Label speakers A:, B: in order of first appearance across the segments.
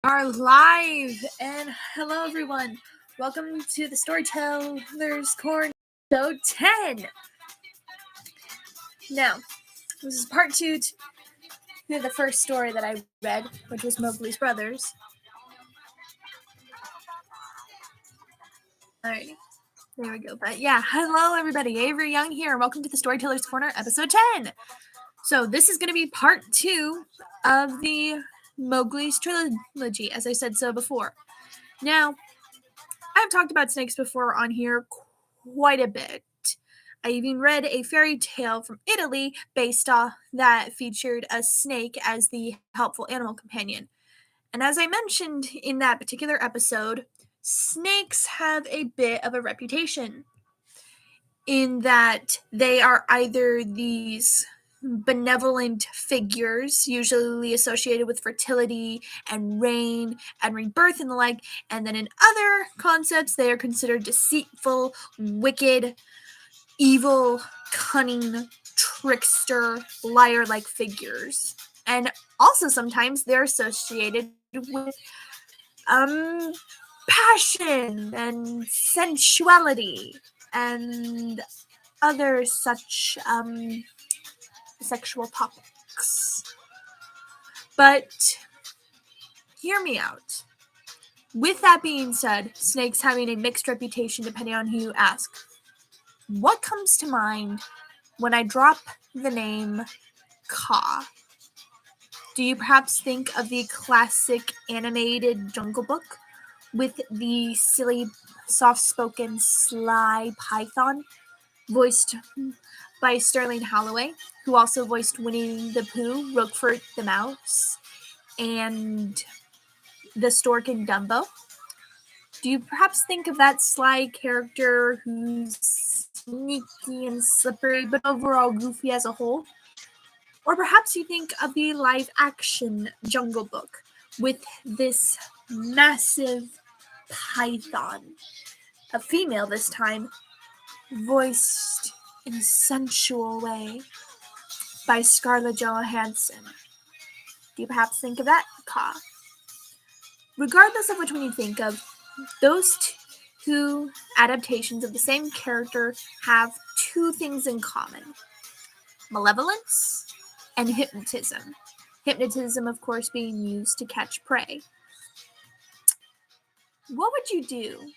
A: are live, and hello everyone. Welcome to the Storyteller's Corner, episode 10. Now, this is part 2 to the first story that I read, which was Mowgli's Brothers. Alright, there we go. But yeah, hello everybody. Avery Young here. Welcome to the Storyteller's Corner, episode 10. So this is going to be part 2 of the Mowgli's Trilogy, as I said so before. Now, I've talked about snakes before on here quite a bit. I even read a fairy tale from Italy based off that featured a snake as the helpful animal companion. And as I mentioned in that particular episode, snakes have a bit of a reputation in that they are either these benevolent figures, usually associated with fertility and rain and rebirth and the like, and then in other concepts they are considered deceitful, wicked, evil, cunning, trickster, liar-like figures. And also sometimes they're associated with passion and sensuality and other such sexual topics. But hear me out. With that being said, snakes having a mixed reputation depending on who you ask. What comes to mind when I drop the name Kaa? Do you perhaps think of the classic animated Jungle Book with the silly, soft-spoken, sly python voiced by Sterling Holloway, who also voiced Winnie the Pooh, Roquefort the Mouse, and the stork in Dumbo? Do you perhaps think of that sly character who's sneaky and slippery, but overall goofy as a whole? Or perhaps you think of the live-action Jungle Book with this massive python, a female this time, voiced in a sensual way by Scarlett Johansson. Do you perhaps think of that, Kaa? Regardless of which one you think of, those two adaptations of the same character have two things in common: malevolence and hypnotism. Hypnotism, of course, being used to catch prey. What would you do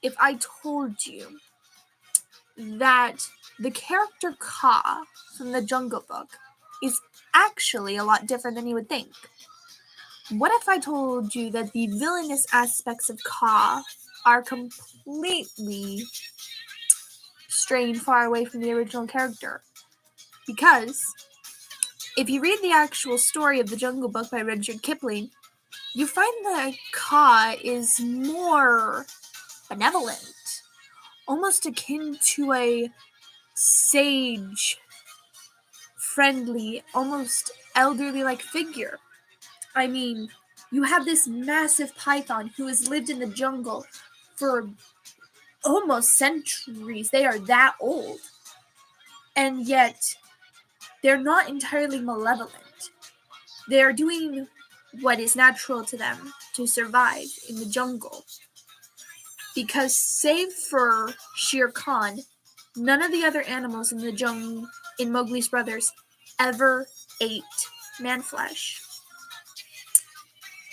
A: if I told you that the character Kaa from the Jungle Book is actually a lot different than you would think? What if I told you that the villainous aspects of Kaa are completely straying far away from the original character? Because if you read the actual story of the Jungle Book by Rudyard Kipling, you find that Kaa is more benevolent, almost akin to a sage, friendly, almost elderly-like figure. I mean, you have this massive python who has lived in the jungle for almost centuries. They are that old. And yet, they're not entirely malevolent. They are doing what is natural to them to survive in the jungle. Because save for Shere Khan, none of the other animals in the jungle in Mowgli's Brothers ever ate man flesh.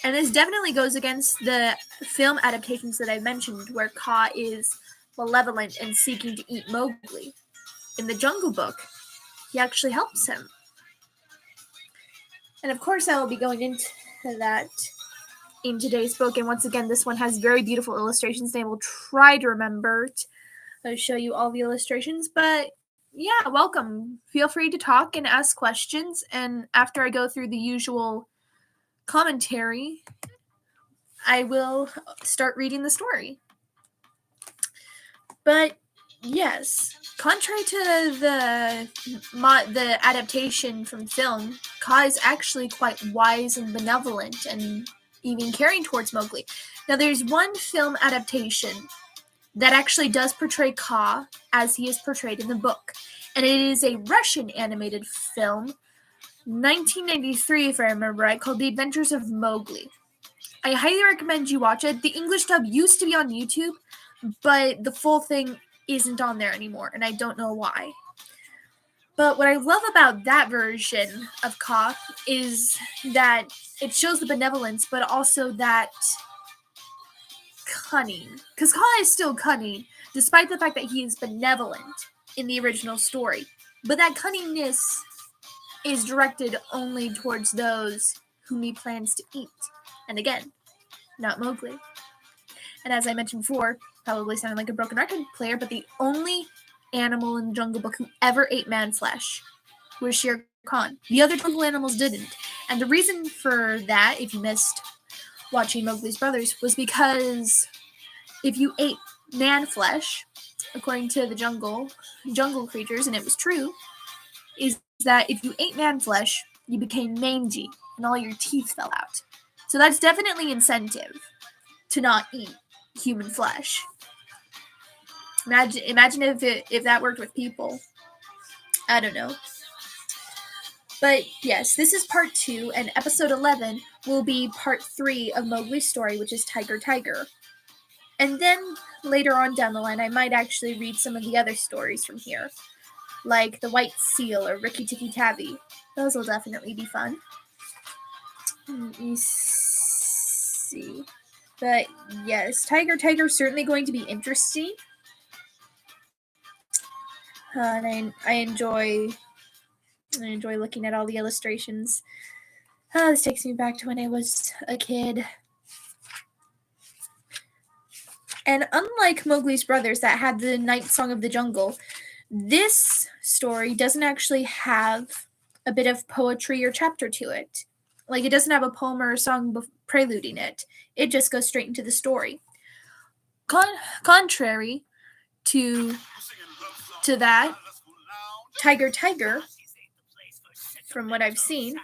A: And this definitely goes against the film adaptations that I mentioned, where Kaa is malevolent and seeking to eat Mowgli. In the Jungle Book, he actually helps him. And of course I will be going into that in today's book, and once again this one has very beautiful illustrations, and I will try to remember to show you all the illustrations. But yeah, welcome. Feel free to talk and ask questions, and after I go through the usual commentary, I will start reading the story. But yes, contrary to the adaptation from film, Kaa is actually quite wise and benevolent and even caring towards Mowgli. Now, there's one film adaptation that actually does portray Kaa as he is portrayed in the book, and it is a Russian animated film, 1993, if I remember right, called The Adventures of Mowgli. I highly recommend you watch it. The English dub used to be on YouTube, but the full thing isn't on there anymore, and I don't know why. But what I love about that version of Ka is that it shows the benevolence, but also that cunning. Because Ka is still cunning, despite the fact that he is benevolent in the original story. But that cunningness is directed only towards those whom he plans to eat. And again, not Mowgli. And as I mentioned before, probably sounded like a broken record player, but the only animal in the Jungle Book who ever ate man flesh was Shere Khan. The other jungle animals didn't. And the reason for that, if you missed watching Mowgli's Brothers, was because if you ate man flesh, according to the jungle creatures, and it was true, is that if you ate man flesh, you became mangy and all your teeth fell out. So that's definitely incentive to not eat human flesh. Imagine if that worked with people. I don't know. But yes, this is part 2, and episode 11 will be part 3 of Mowgli's story, which is Tiger Tiger. And then later on down the line, I might actually read some of the other stories from here, like The White Seal or Rikki Tikki Tavi. Those will definitely be fun. Let me see. But yes, Tiger Tiger is certainly going to be interesting. And I enjoy looking at all the illustrations. This takes me back to when I was a kid. And unlike Mowgli's Brothers that had the Night Song of the Jungle, this story doesn't actually have a bit of poetry or chapter to it. Like, it doesn't have a poem or a song preluding it. It just goes straight into the story. Contrary to that, Tiger Tiger, from what I've seen,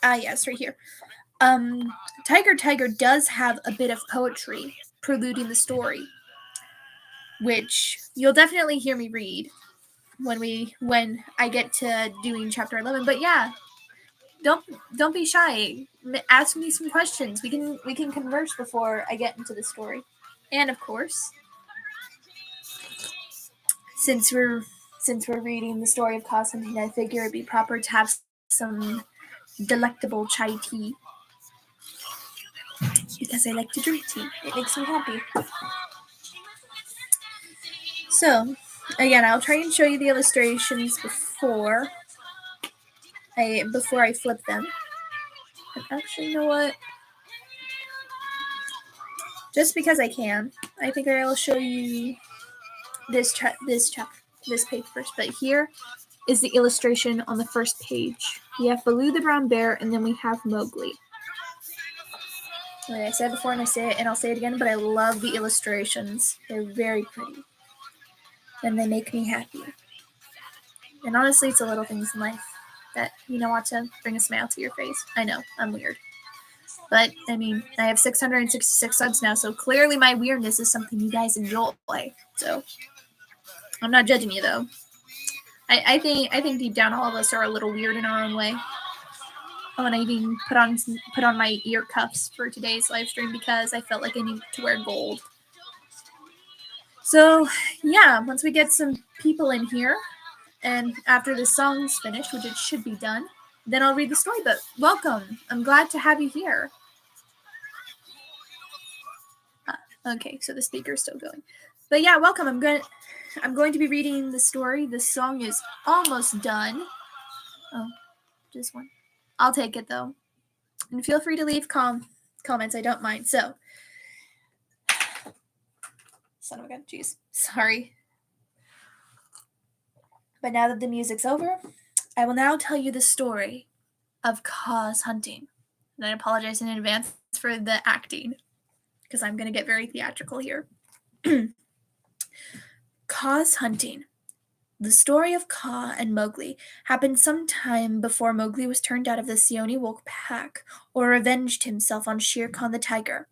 A: yes, right here. Tiger Tiger does have a bit of poetry preluding the story, which you'll definitely hear me read when I get to doing chapter 11. But yeah, don't be shy. Ask me some questions. We can converse before I get into the story. And of course, since we're reading the story of Constantine, I figure it'd be proper to have some delectable chai tea, because I like to drink tea. It makes me happy. So, again, I'll try and show you the illustrations before I flip them. And actually, you know what? Just because I can, I think I will show you this page first. But here is the illustration on the first page. We have Baloo the brown bear, and then we have Mowgli. Like I said before, and I'll say it again, but I love the illustrations. They're very pretty, and they make me happy. And honestly, it's the little things in life that ought to bring a smile to your face. I know, I'm weird. But, I mean, I have 666 subs now, so clearly my weirdness is something you guys enjoy. So, I'm not judging you, though. I think deep down all of us are a little weird in our own way. Oh, and I even put on my ear cuffs for today's live stream because I felt like I needed to wear gold. So, yeah, once we get some people in here, and after the song's finished, which it should be done, then I'll read the story. But welcome. I'm glad to have you here. Okay, so the speaker's still going. But yeah, welcome. I'm going to be reading the story. The song is almost done. Oh, just one. I'll take it, though. And feel free to leave comments. I don't mind. So, son of a gun. Jeez. Sorry. But now that the music's over, I will now tell you the story of Ka's hunting. And I apologize in advance for the acting, because I'm going to get very theatrical here. Ka's hunting. The story of Ka and Mowgli happened some time before Mowgli was turned out of the Seoni Wolf pack or avenged himself on Shere Khan the tiger.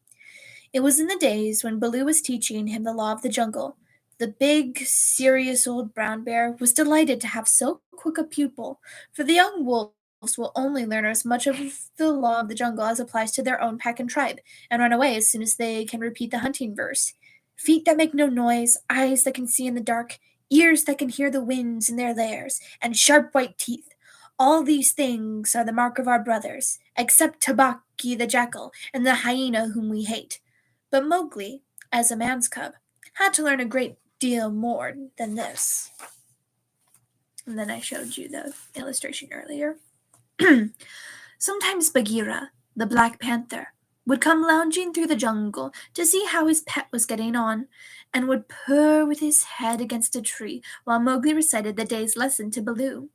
A: It was in the days when Baloo was teaching him the law of the jungle. The big, serious old brown bear was delighted to have so quick a pupil, for the young wolf will only learn as much of the law of the jungle as applies to their own pack and tribe, and run away as soon as they can repeat the hunting verse. Feet that make no noise, eyes that can see in the dark, ears that can hear the winds in their lairs, and sharp white teeth. All these things are the mark of our brothers, except Tabaki the jackal and the hyena whom we hate. But Mowgli, as a man's cub, had to learn a great deal more than this. And then I showed you the illustration earlier. Sometimes Bagheera, the Black Panther, would come lounging through the jungle to see how his pet was getting on, and would purr with his head against a tree while Mowgli recited the day's lesson to Baloo.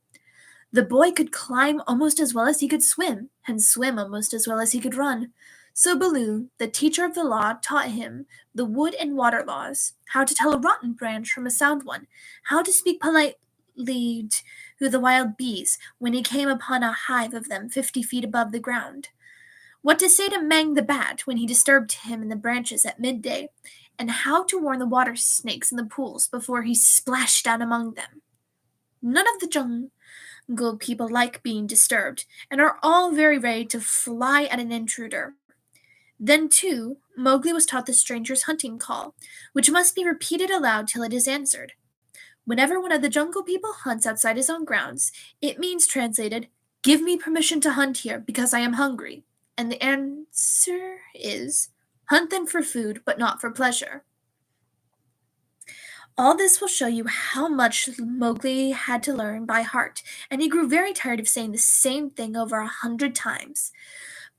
A: The boy could climb almost as well as he could swim, and swim almost as well as he could run. So Baloo, the teacher of the law, taught him the wood and water laws, how to tell a rotten branch from a sound one, how to speak politely to the wild bees when he came upon a hive of them 50 feet above the ground, what to say to Mang the bat when he disturbed him in the branches at midday, and how to warn the water snakes in the pools before he splashed down among them. None of the jungle people like being disturbed, and are all very ready to fly at an intruder. Then, too, Mowgli was taught the stranger's hunting call, which must be repeated aloud till it is answered. Whenever one of the jungle people hunts outside his own grounds, it means translated, "Give me permission to hunt here because I am hungry." And the answer is, "Hunt then for food, but not for pleasure." All this will show you how much Mowgli had to learn by heart, and he grew very tired of saying the same thing over 100 times.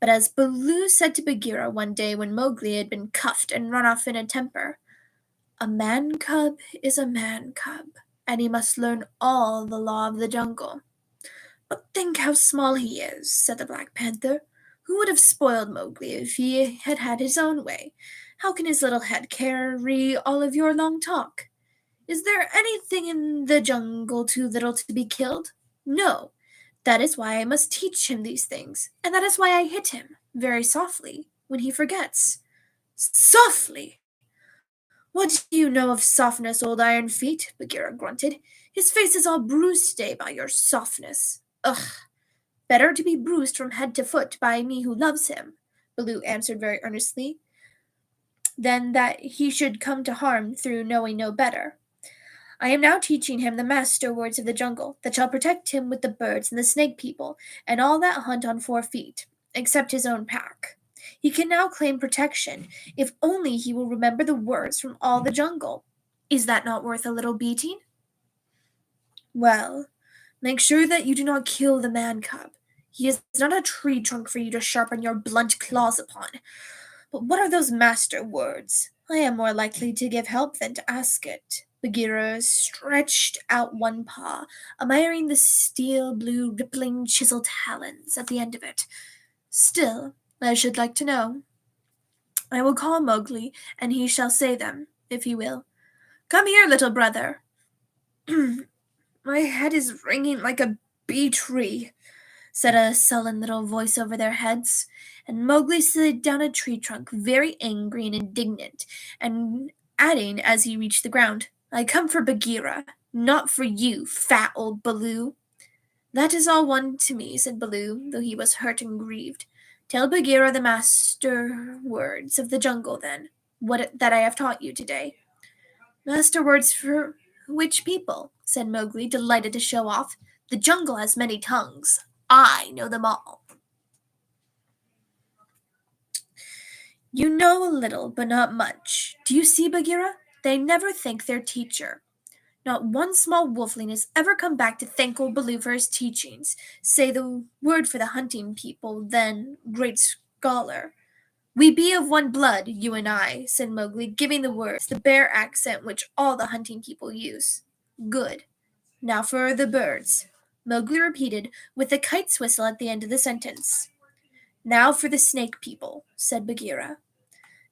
A: But as Baloo said to Bagheera one day when Mowgli had been cuffed and run off in a temper, "A man cub is a man cub, and he must learn all the law of the jungle." "But think how small he is," said the Black Panther. "Who would have spoiled Mowgli if he had had his own way? How can his little head carry all of your long talk? Is there anything in the jungle too little to be killed? No. That is why I must teach him these things, and that is why I hit him, very softly, when he forgets." "Softly! What do you know of softness, old Iron Feet?" Bagheera grunted. "His face is all bruised today by your softness." "Ugh! Better to be bruised from head to foot by me who loves him," Baloo answered very earnestly, "than that he should come to harm through knowing no better. I am now teaching him the master words of the jungle that shall protect him with the birds and the snake people and all that hunt on 4 feet, except his own pack. He can now claim protection if only he will remember the words from all the jungle. Is that not worth a little beating? Well, make sure that you do not kill the man cub. He is not a tree trunk for you to sharpen your blunt claws upon. But what are those master words? I am more likely to give help than to ask it." Bagheera stretched out one paw, admiring the steel blue rippling chiseled talons at the end of it. "Still, I should like to know. I will call Mowgli, and he shall say them, if he will. Come here, little brother." "My head is ringing like a bee tree," said a sullen little voice over their heads, and Mowgli slid down a tree trunk, very angry and indignant, and adding as he reached the ground, "I come for Bagheera, not for you, fat old Baloo." "That is all one to me," said Baloo, though he was hurt and grieved. "Tell Bagheera the master words of the jungle, then, that I have taught you today." "Master words for which people?" said Mowgli, delighted to show off. "The jungle has many tongues. I know them all." "You know a little, but not much. Do you see, Bagheera? They never thank their teacher. Not one small wolfling has ever come back to thank old Baloo for his teachings. Say the word for the hunting people, then, great scholar." "We be of one blood, you and I," said Mowgli, giving the words the bare accent which all the hunting people use. "Good. Now for the birds," Mowgli repeated, with a kite's whistle at the end of the sentence. "Now for the snake people," said Bagheera.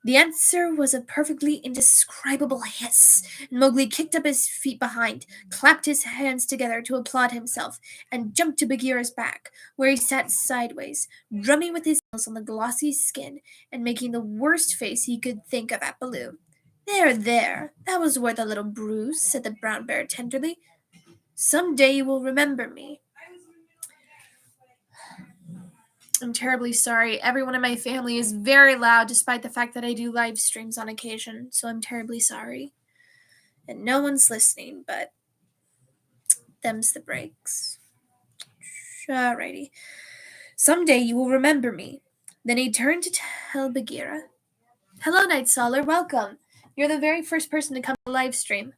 A: The answer was a perfectly indescribable hiss, and Mowgli kicked up his feet behind, clapped his hands together to applaud himself, and jumped to Bagheera's back, where he sat sideways, drumming with his nails on the glossy skin, and making the worst face he could think of at Baloo. "There, there, that was worth a little bruise," said the brown bear tenderly. "Some day you will remember me." I'm terribly sorry. Everyone in my family is very loud, despite the fact that I do live streams on occasion, so I'm terribly sorry. And no one's listening, but them's the breaks. Alrighty. Someday you will remember me. Then he turned to tell Bagheera. Hello, Night Solar, welcome. You're the very first person to come to the live stream.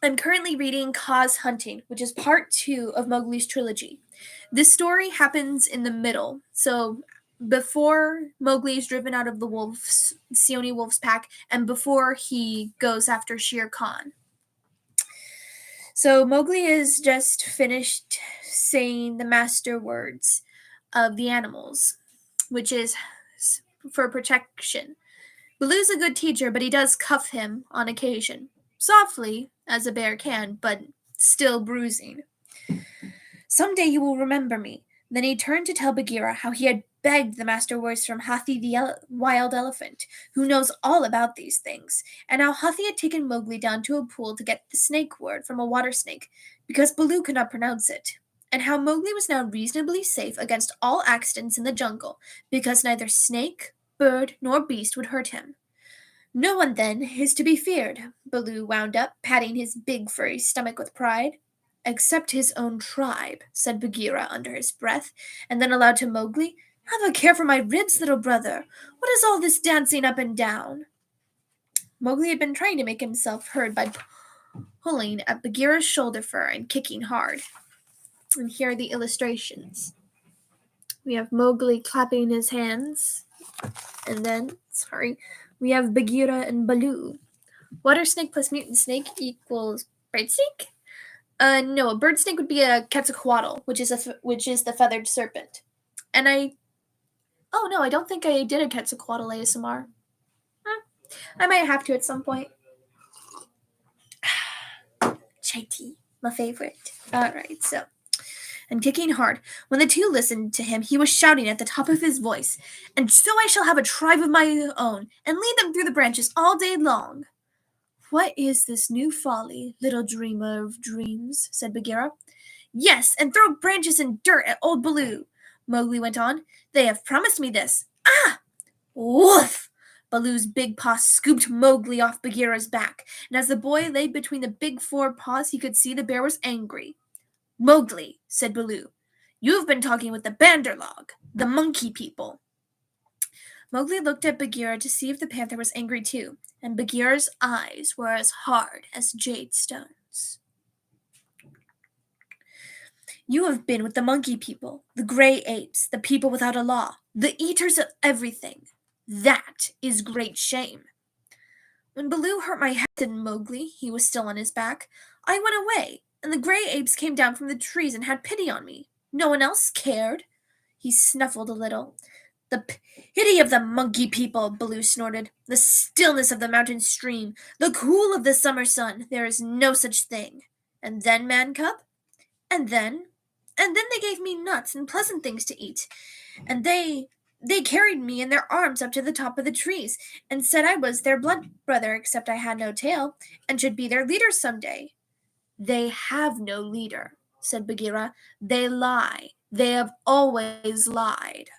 A: I'm currently reading Cause Hunting, which is part 2 of Mowgli's Trilogy. This story happens in the middle, so before Mowgli is driven out of the Seoni Wolf's pack, and before he goes after Shere Khan. So Mowgli has just finished saying the master words of the animals, which is for protection. Baloo's a good teacher, but he does cuff him on occasion. Softly, as a bear can, but still bruising. Someday you will remember me. Then he turned to tell Bagheera how he had begged the master words from Hathi the wild elephant, who knows all about these things, and how Hathi had taken Mowgli down to a pool to get the snake word from a water snake, because Baloo could not pronounce it, and how Mowgli was now reasonably safe against all accidents in the jungle, because neither snake, bird, nor beast would hurt him. No one, then, is to be feared, Baloo wound up, patting his big furry stomach with pride. Except his own tribe, said Bagheera under his breath, and then aloud to Mowgli, Have a care for my ribs, little brother. What is all this dancing up and down? Mowgli had been trying to make himself heard by pulling at Bagheera's shoulder fur and kicking hard. And here are the illustrations. We have Mowgli clapping his hands, and then, we have Bagheera and Baloo. Water snake plus mutant snake equals bird snake? No, a bird snake would be a Quetzalcoatl, which is the feathered serpent. And I don't think I did a Quetzalcoatl ASMR. I might have to at some point. Chai tea, my favorite. Alright, so. And kicking hard. When the two listened to him, he was shouting at the top of his voice, And so I shall have a tribe of my own, and lead them through the branches all day long. What is this new folly, little dreamer of dreams? Said Bagheera. Yes, and throw branches and dirt at old Baloo, Mowgli went on. They have promised me this. Ah! Woof! Baloo's big paw scooped Mowgli off Bagheera's back, and as the boy lay between the big four paws, he could see the bear was angry. Mowgli, said Baloo, you've been talking with the Banderlog, the monkey people. Mowgli looked at Bagheera to see if the panther was angry too, and Bagheera's eyes were as hard as jade stones. You have been with the monkey people, the gray apes, the people without a law, the eaters of everything. That is great shame. When Baloo hurt my head, said Mowgli, he was still on his back, I went away, and the gray apes came down from the trees and had pity on me. No one else cared. He snuffled a little. The pity of the monkey people, Baloo snorted. The stillness of the mountain stream, the cool of the summer sun. There is no such thing. And then, man cub? And then they gave me nuts and pleasant things to eat. And they carried me in their arms up to the top of the trees, and said I was their blood brother, except I had no tail, and should be their leader some day. They have no leader, said Bagheera. They lie. They have always lied.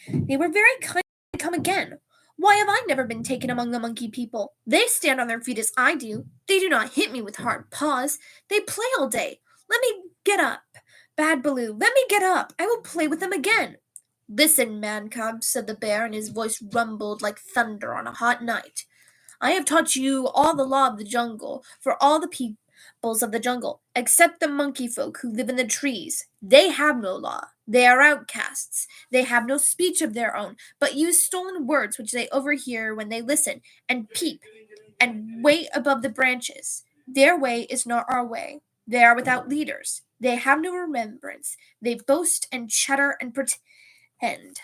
A: They were very kind to come again. Why have I never been taken among the monkey people? They stand on their feet as I do. They do not hit me with hard paws. They play all day. Let me get up. Bad Baloo, let me get up. I will play with them again. Listen, man cub, said the bear, and his voice rumbled like thunder on a hot night. I have taught you all the law of the jungle for all the peoples of the jungle, except the monkey folk who live in the trees. They have no law. They are outcasts. They have no speech of their own, but use stolen words which they overhear when they listen, and peep, and wait above the branches. Their way is not our way. They are without leaders. They have no remembrance. They boast and chatter and pretend.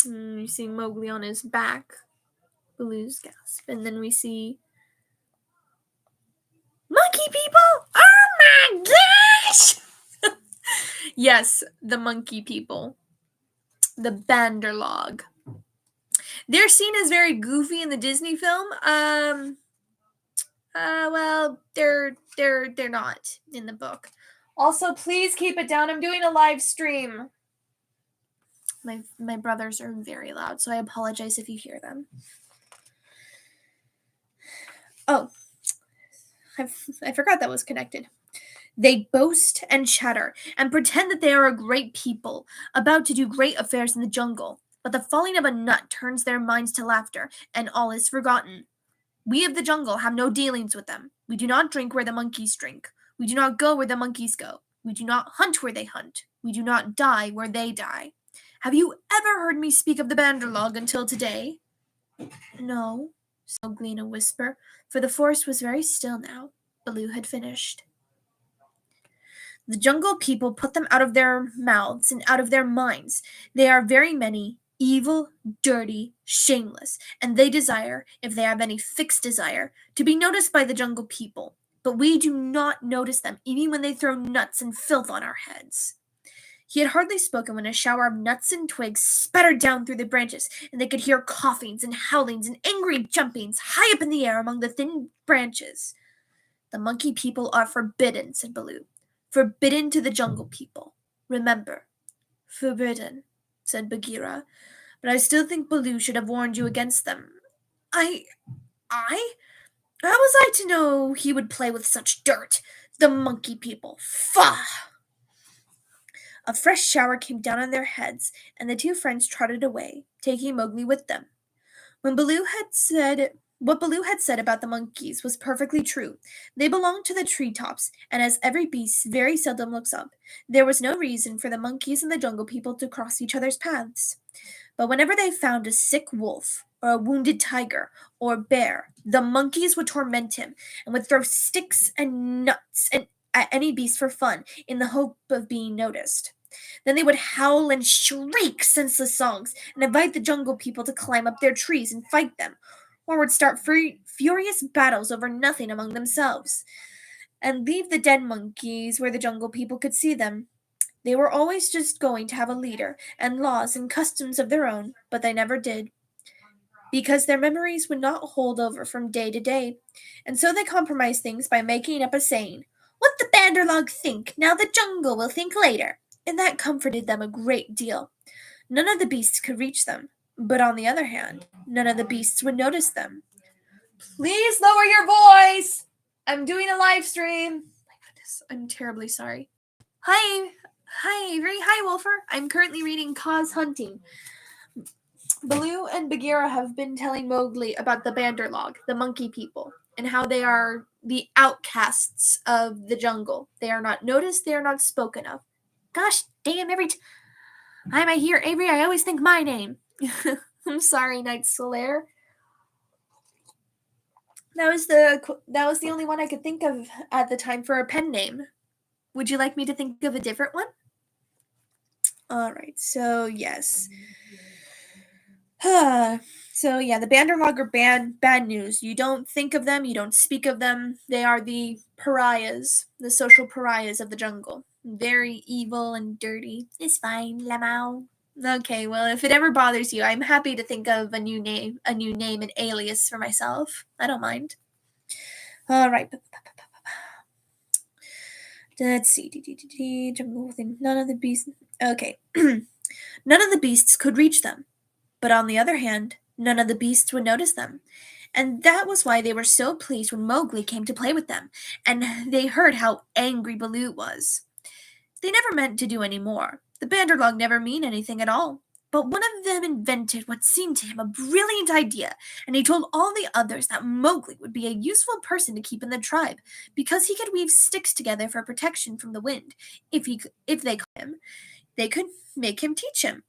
A: You see Mowgli on his back. Baloo's gasp. And then we see monkey people! Oh my gosh! Yes, the monkey people. The Banderlog. They're seen as very goofy in the Disney film. Well, they're not in the book. Also, please keep it down. I'm doing a live stream. My brothers are very loud, so I apologize if you hear them. Oh, I forgot that was connected. They boast and chatter and pretend that they are a great people, about to do great affairs in the jungle. But the falling of a nut turns their minds to laughter, and all is forgotten. We of the jungle have no dealings with them. We do not drink where the monkeys drink. We do not go where the monkeys go. We do not hunt where they hunt. We do not die where they die. Have you ever heard me speak of the Banderlog until today? No, said Mowgli in a whisper, for the forest was very still now. Baloo had finished. The jungle people put them out of their mouths and out of their minds. They are very many, evil, dirty, shameless, and they desire, if they have any fixed desire, to be noticed by the jungle people. But we do not notice them, even when they throw nuts and filth on our heads. He had hardly spoken when a shower of nuts and twigs spattered down through the branches, and they could hear coughings and howlings and angry jumpings high up in the air among the thin branches. The monkey people are forbidden, said Baloo. Forbidden to the jungle people. Remember. Forbidden, said Bagheera. But I still think Baloo should have warned you against them. I? How was I to know he would play with such dirt? The monkey people. Faugh! A fresh shower came down on their heads, and the two friends trotted away, taking Mowgli with them. What Baloo had said about the monkeys was perfectly true. They belonged to the treetops, and as every beast very seldom looks up, there was no reason for the monkeys and the jungle people to cross each other's paths. But whenever they found a sick wolf, or a wounded tiger, or bear, the monkeys would torment him, and would throw sticks and nuts at any beast for fun, in the hope of being noticed. Then they would howl and shriek senseless songs, and invite the jungle people to climb up their trees and fight them, or would start furious battles over nothing among themselves, and leave the dead monkeys where the jungle people could see them. They were always just going to have a leader, and laws and customs of their own, but they never did, because their memories would not hold over from day to day, and so they compromised things by making up a saying, "What the Banderlog think, now the jungle will think later," and that comforted them a great deal. None of the beasts could reach them, but on the other hand, none of the beasts would notice them. Please lower your voice! I'm doing a live stream. My goodness, I'm terribly sorry. Hi, Avery. Hi, Wolfer. I'm currently reading Cause Hunting. Baloo and Bagheera have been telling Mowgli about the Banderlog, the monkey people, and how they are the outcasts of the jungle. They are not noticed, they are not spoken of. Gosh damn, every time I hear Avery, I always think my name. I'm sorry, Night Solaire. That was the only one I could think of at the time for a pen name. Would you like me to think of a different one? Alright, so yes. So yeah, the Banderlog are bad news. You don't think of them, you don't speak of them. They are the pariahs, the social pariahs of the jungle. Very evil and dirty. It's fine, Lamau. Okay, well, if it ever bothers you, I'm happy to think of a new name, an alias for myself. I don't mind. All right. Let's see. Jungle thing. None of the beasts. Okay. None of the beasts could reach them. But on the other hand, none of the beasts would notice them. And that was why they were so pleased when Mowgli came to play with them, and they heard how angry Baloo was. They never meant to do any more. The Banderlog never mean anything at all. But one of them invented what seemed to him a brilliant idea, and he told all the others that Mowgli would be a useful person to keep in the tribe, because he could weave sticks together for protection from the wind. If they caught him, they could make him teach him.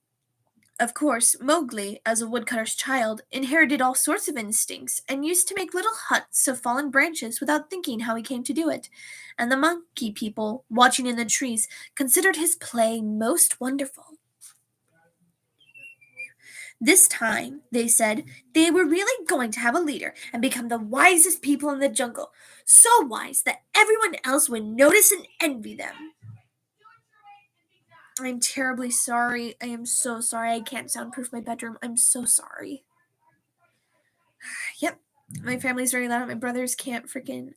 A: Of course, Mowgli, as a woodcutter's child, inherited all sorts of instincts, and used to make little huts of fallen branches without thinking how he came to do it, and the monkey people, watching in the trees, considered his play most wonderful. This time, they said, they were really going to have a leader and become the wisest people in the jungle, so wise that everyone else would notice and envy them. I'm terribly sorry. I am so sorry. I can't soundproof my bedroom. I'm so sorry. Yep, my family's very loud. My brothers can't freaking...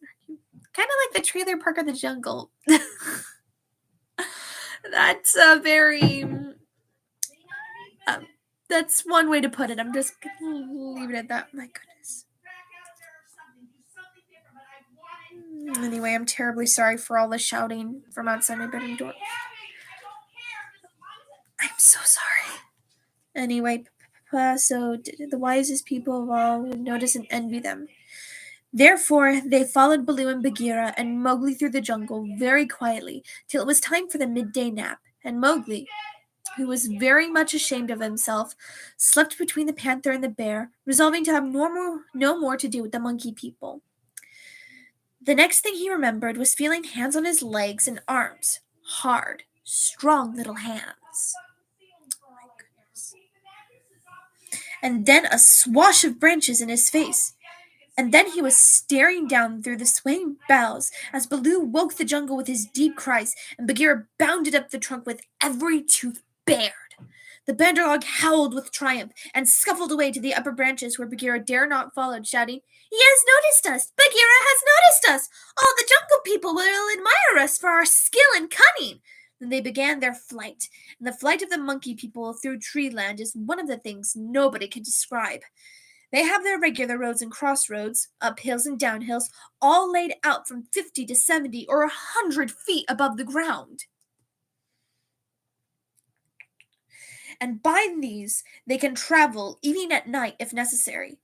A: Kind of like the trailer park of the jungle. That's a very... that's one way to put it. I'm just going to leave it at that. My goodness. Anyway, I'm terribly sorry for all the shouting from outside my bedroom door. I'm so sorry. Anyway, so the wisest people of all would notice and envy them. Therefore, they followed Baloo and Bagheera and Mowgli through the jungle very quietly till it was time for the midday nap, and Mowgli, who was very much ashamed of himself, slept between the panther and the bear, resolving to have no more to do with the monkey people. The next thing he remembered was feeling hands on his legs and arms. Hard, strong little hands. Oh my goodness. And then a swash of branches in his face. And then he was staring down through the swaying boughs as Baloo woke the jungle with his deep cries, and Bagheera bounded up the trunk with every tooth bared. The Bandar-log howled with triumph and scuffled away to the upper branches where Bagheera dare not follow, shouting, "He has noticed us! Bagheera has noticed us! All the jungle people will admire us for our skill and cunning!" Then they began their flight, and the flight of the monkey people through tree land is one of the things nobody can describe. They have their regular roads and crossroads, up hills and down hills, all laid out from 50 to 70 or 100 feet above the ground. And by these they can travel even at night if necessary.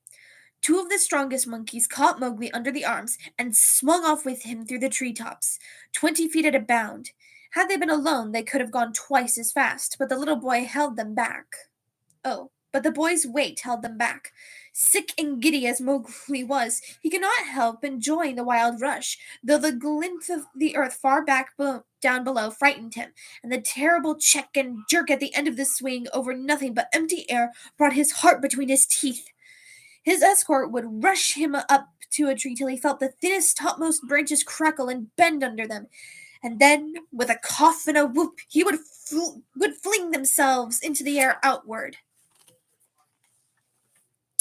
A: Two of the strongest monkeys caught Mowgli under the arms and swung off with him through the treetops, 20 feet at a bound. Had they been alone, they could have gone twice as fast, but the little boy held them back. But the boy's weight held them back. Sick and giddy as Mowgli was, he could not help enjoying the wild rush, though the glint of the earth far back down below frightened him, and the terrible check and jerk at the end of the swing over nothing but empty air brought his heart between his teeth. His escort would rush him up to a tree till he felt the thinnest topmost branches crackle and bend under them, and then, with a cough and a whoop, he would fling themselves into the air outward.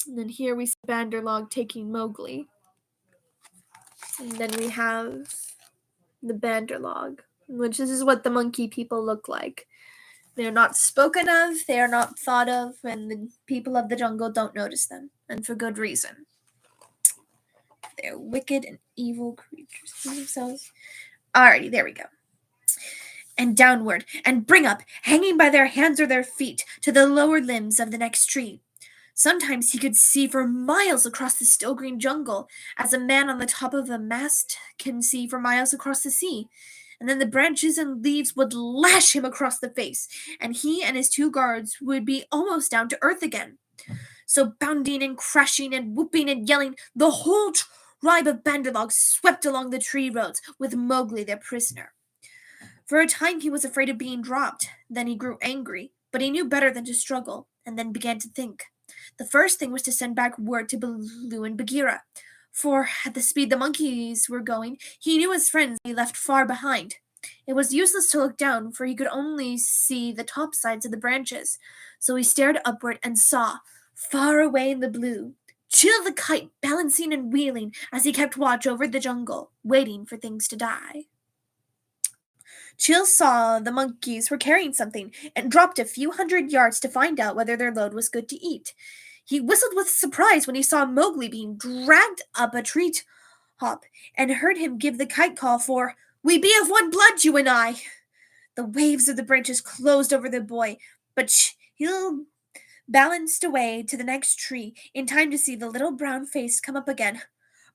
A: And then here we see Bandar-log taking Mowgli. And then we have the Bandar-log, which this is what the monkey people look like. They are not spoken of, they are not thought of, and the people of the jungle don't notice them, and for good reason. They're wicked and evil creatures themselves. Alrighty, there we go. And downward, and bring up, hanging by their hands or their feet, to the lower limbs of the next tree. Sometimes he could see for miles across the still green jungle, as a man on the top of a mast can see for miles across the sea. And then the branches and leaves would lash him across the face, and he and his two guards would be almost down to earth again. So bounding and crashing and whooping and yelling, the whole tribe of Bandar-log swept along the tree roads with Mowgli their prisoner. For a time he was afraid of being dropped. Then he grew angry, but he knew better than to struggle, and then began to think. The first thing was to send back word to Baloo and Bagheera, for at the speed the monkeys were going, he knew his friends would be left far behind. It was useless to look down, for he could only see the top sides of the branches. So he stared upward and saw, far away in the blue, Chil the kite balancing and wheeling as he kept watch over the jungle, waiting for things to die. Chil saw the monkeys were carrying something and dropped a few 100 yards to find out whether their load was good to eat. He whistled with surprise when he saw Mowgli being dragged up a tree top and heard him give the kite call for, "We be of one blood, you and I." The waves of the branches closed over the boy, but Chil balanced away to the next tree in time to see the little brown face come up again.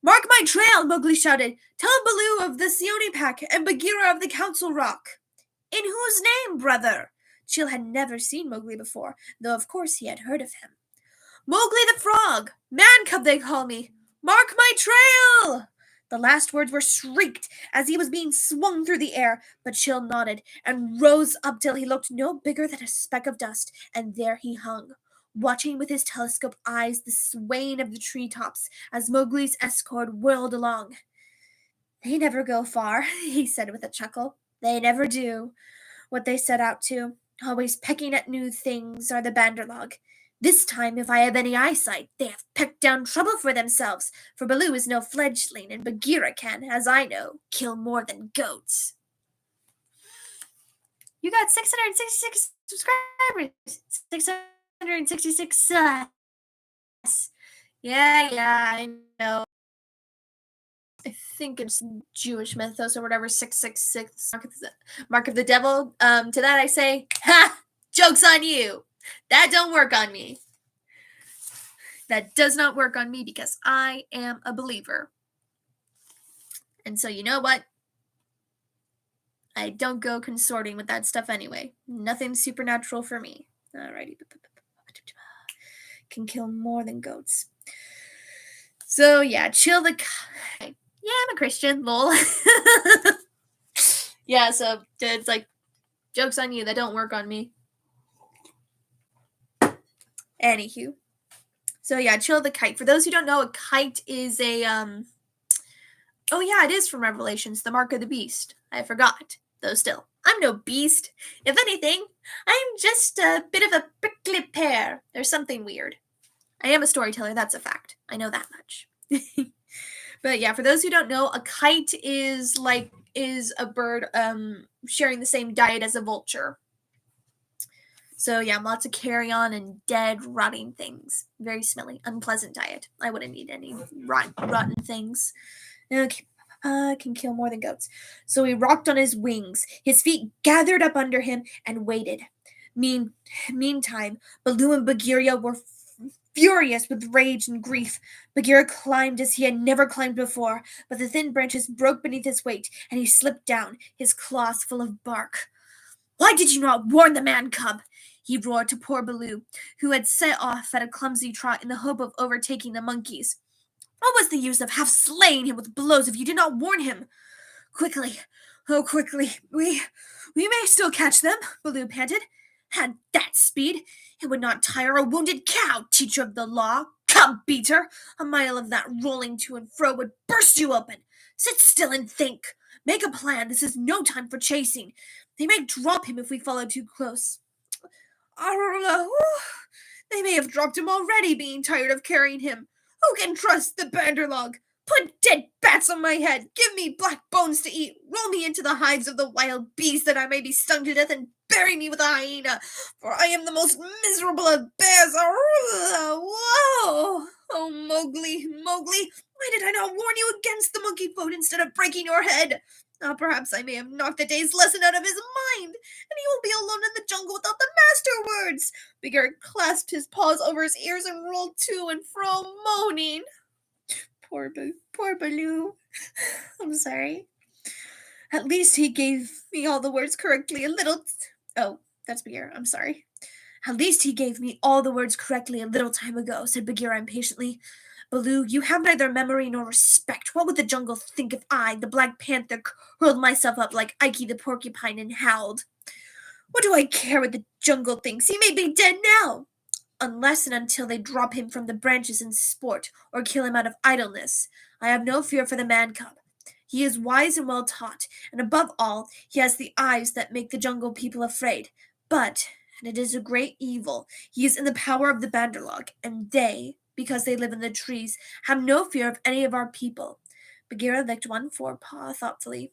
A: "Mark my trail," Mowgli shouted. "Tell Baloo of the Seoni pack and Bagheera of the Council Rock." "In whose name, brother?" Chil had never seen Mowgli before, though of course he had heard of him. "Mowgli the Frog! Man cub they call me! Mark my trail!" The last words were shrieked as he was being swung through the air, but Chil nodded and rose up till he looked no bigger than a speck of dust, and there he hung, watching with his telescope eyes the swaying of the treetops as Mowgli's escort whirled along. "They never go far," he said with a chuckle. "They never do what they set out to. Always pecking at new things are the Bandar-log. This time, if I have any eyesight, they have pecked down trouble for themselves, for Baloo is no fledgling, and Bagheera can, as I know, kill more than goats." You got 666 subscribers. 666 Yeah, I know. I think it's Jewish mythos or whatever, 666, mark of the devil. To that I say, ha! Joke's on you! That don't work on me. That does not work on me because I am a believer. And so you know what? I don't go consorting with that stuff anyway. Nothing supernatural for me. Alrighty. Can kill more than goats. So yeah, chill the... Yeah, I'm a Christian, lol. Yeah, so it's like, joke's on you, that don't work on me. Anywho. So yeah, chill the kite. For those who don't know, a kite is a, oh yeah, it is from Revelations, the mark of the beast. I forgot. Though still, I'm no beast. If anything, I'm just a bit of a prickly pear. There's something weird. I am a storyteller, that's a fact. I know that much. But yeah, for those who don't know, a kite is a bird sharing the same diet as a vulture. So yeah, lots of carrion and dead, rotting things. Very smelly, unpleasant diet. I wouldn't eat any rotten things. Okay. Can kill more than goats. So he rocked on his wings, his feet gathered up under him, and waited. Meantime, Baloo and Bagheera were furious with rage and grief. Bagheera climbed as he had never climbed before, but the thin branches broke beneath his weight, and he slipped down, his claws full of bark. "Why did you not warn the man-cub?" he roared to poor Baloo, who had set off at a clumsy trot in the hope of overtaking the monkeys. "What was the use of half slaying him with blows if you did not warn him? Quickly, oh quickly, we may still catch them," Baloo panted. "At that speed, it would not tire a wounded cow, teacher of the law. Cub beater! A mile of that rolling to and fro would burst you open. Sit still and think. Make a plan. This is no time for chasing. They may drop him if we follow too close. They may have dropped him already, being tired of carrying him. Who can trust the Banderlog? Put dead bats on my head. Give me black bones to eat. Roll me into the hives of the wild beasts that I may be stung to death, and bury me with a hyena, for I am the most miserable of bears. Whoa! Oh, Mowgli, why did I not warn you against the monkey food instead of breaking your head? Perhaps I may have knocked the day's lesson out of his mind, and he will be alone in the jungle without the master words." Bagheera clasped his paws over his ears and rolled to and fro, moaning. Poor Baloo. I'm sorry. "At least he gave me all the words correctly a little... Oh, that's Bagheera. I'm sorry. "At least he gave me all the words correctly a little time ago," said Bagheera impatiently. "Baloo, you have neither memory nor respect. What would the jungle think if I, the Black Panther, curled myself up like Ikey the Porcupine and howled? What do I care what the jungle thinks? He may be dead now. Unless and until they drop him from the branches in sport, or kill him out of idleness, I have no fear for the man-cub. He is wise and well taught, and above all, he has the eyes that make the jungle people afraid. But, and it is a great evil, he is in the power of the Banderlog, and they, because they live in the trees, have no fear of any of our people." Bagheera licked one forepaw thoughtfully.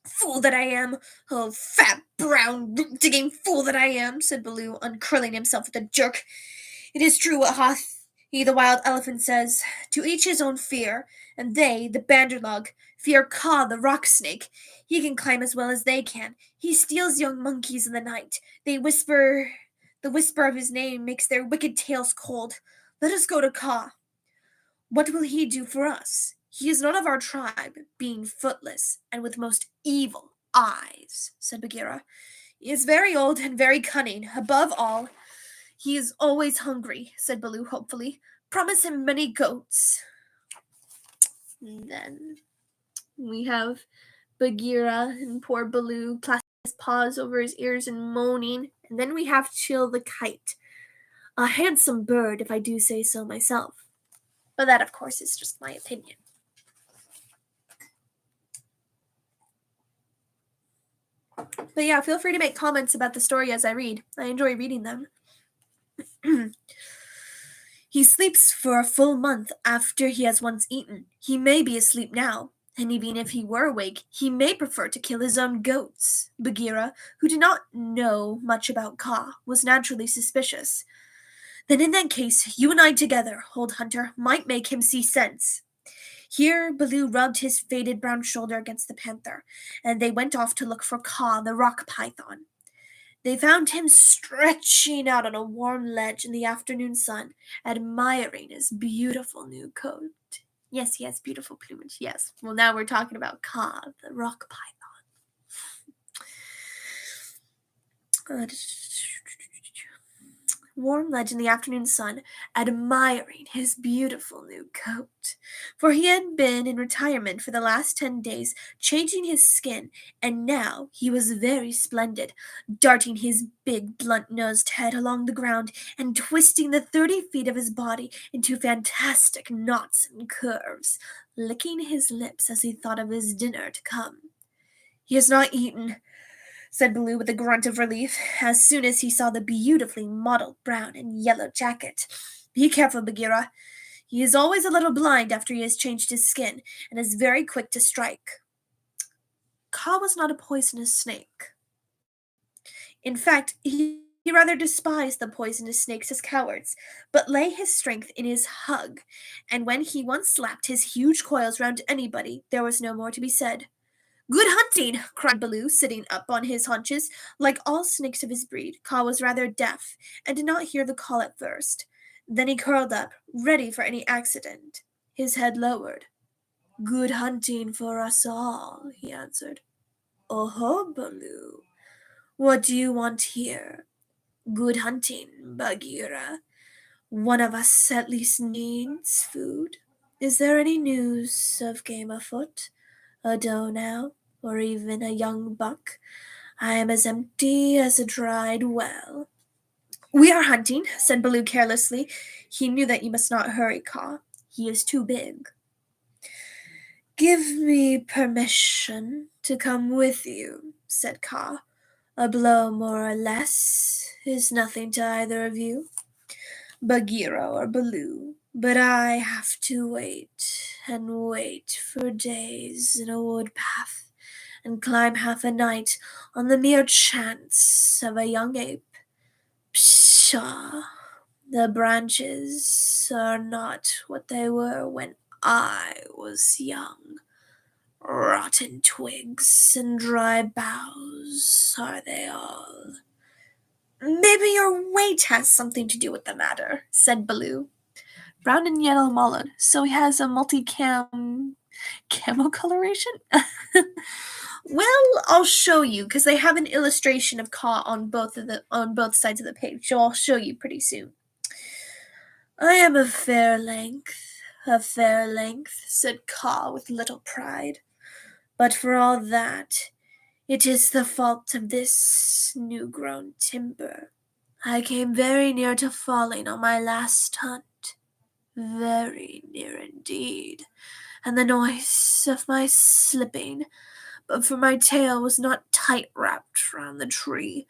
A: "Fool that I am! Oh, fat, brown, root-digging fool that I am!" said Baloo, uncurling himself with a jerk. "It is true what Hathi the wild elephant says. To each his own fear, and they, the Banderlog, fear Kaa the rock snake. He can climb as well as they can. He steals young monkeys in the night. The whisper of his name makes their wicked tails cold. Let us go to Kaa. What will he do for us? He is not of our tribe, being footless, and with most evil eyes," said Bagheera. "He is very old and very cunning. Above all, he is always hungry," said Baloo hopefully. "Promise him many goats." And then we have Bagheera and poor Baloo clasping his paws over his ears and moaning. And then we have Chill the kite. A handsome bird, if I do say so myself. But that, of course, is just my opinion. But yeah, feel free to make comments about the story as I read. I enjoy reading them. "He sleeps for a full month after he has once eaten. He may be asleep now. And even if he were awake, he may prefer to kill his own goats. Bagheera, who did not know much about Kaa, was naturally suspicious. Then in that case, you and I together, old hunter, might make him see sense. Here Baloo rubbed his faded brown shoulder against the panther, and they went off to look for Kaa the rock python. They found him stretching out on a warm ledge in the afternoon sun, admiring his beautiful new coat. Yes, he has beautiful plumage, yes. Well, now we're talking about Kaa, the rock python. Warm ledge in the afternoon sun, admiring his beautiful new coat. For he had been in retirement for the last 10 days, changing his skin, and now he was very splendid, darting his big blunt-nosed head along the ground and twisting the 30 feet of his body into fantastic knots and curves, licking his lips as he thought of his dinner to come. "He has not eaten," said Baloo with a grunt of relief, as soon as he saw the beautifully mottled brown and yellow jacket. "Be careful, Bagheera. He is always a little blind after he has changed his skin, and is very quick to strike." Kaa was not a poisonous snake. In fact, he rather despised the poisonous snakes as cowards, but lay his strength in his hug, and when he once slapped his huge coils round anybody, there was no more to be said. "Good hunting!" cried Baloo, sitting up on his haunches. Like all snakes of his breed, Kaa was rather deaf, and did not hear the call at first. Then he curled up, ready for any accident, his head lowered. "Good hunting for us all," he answered. "Oho, Baloo, what do you want here?" "Good hunting, Bagheera. One of us at least needs food. Is there any news of game afoot? A doe now, or even a young buck? I am as empty as a dried well." "We are hunting," said Baloo carelessly. He knew that he must not hurry Kaa. He is too big. "Give me permission to come with you," said Kaa. "A blow more or less is nothing to either of you, Bagheera or Baloo, but I have to wait and wait for days in a wood path, and climb half a night on the mere chance of a young ape. Pshaw! The branches are not what they were when I was young. Rotten twigs and dry boughs are they all." "Maybe your weight has something to do with the matter," said Baloo. "Brown and yellow mullet, so he has a camo coloration?" "Well, I'll show you, because they have an illustration of Kaa on both sides of the page, so I'll show you pretty soon." "I am a fair length," said Kaa with little pride. "But for all that, it is the fault of this new-grown timber. I came very near to falling on my last hunt, very near indeed, and the noise of my slipping, but for my tail was not tight wrapped round the tree,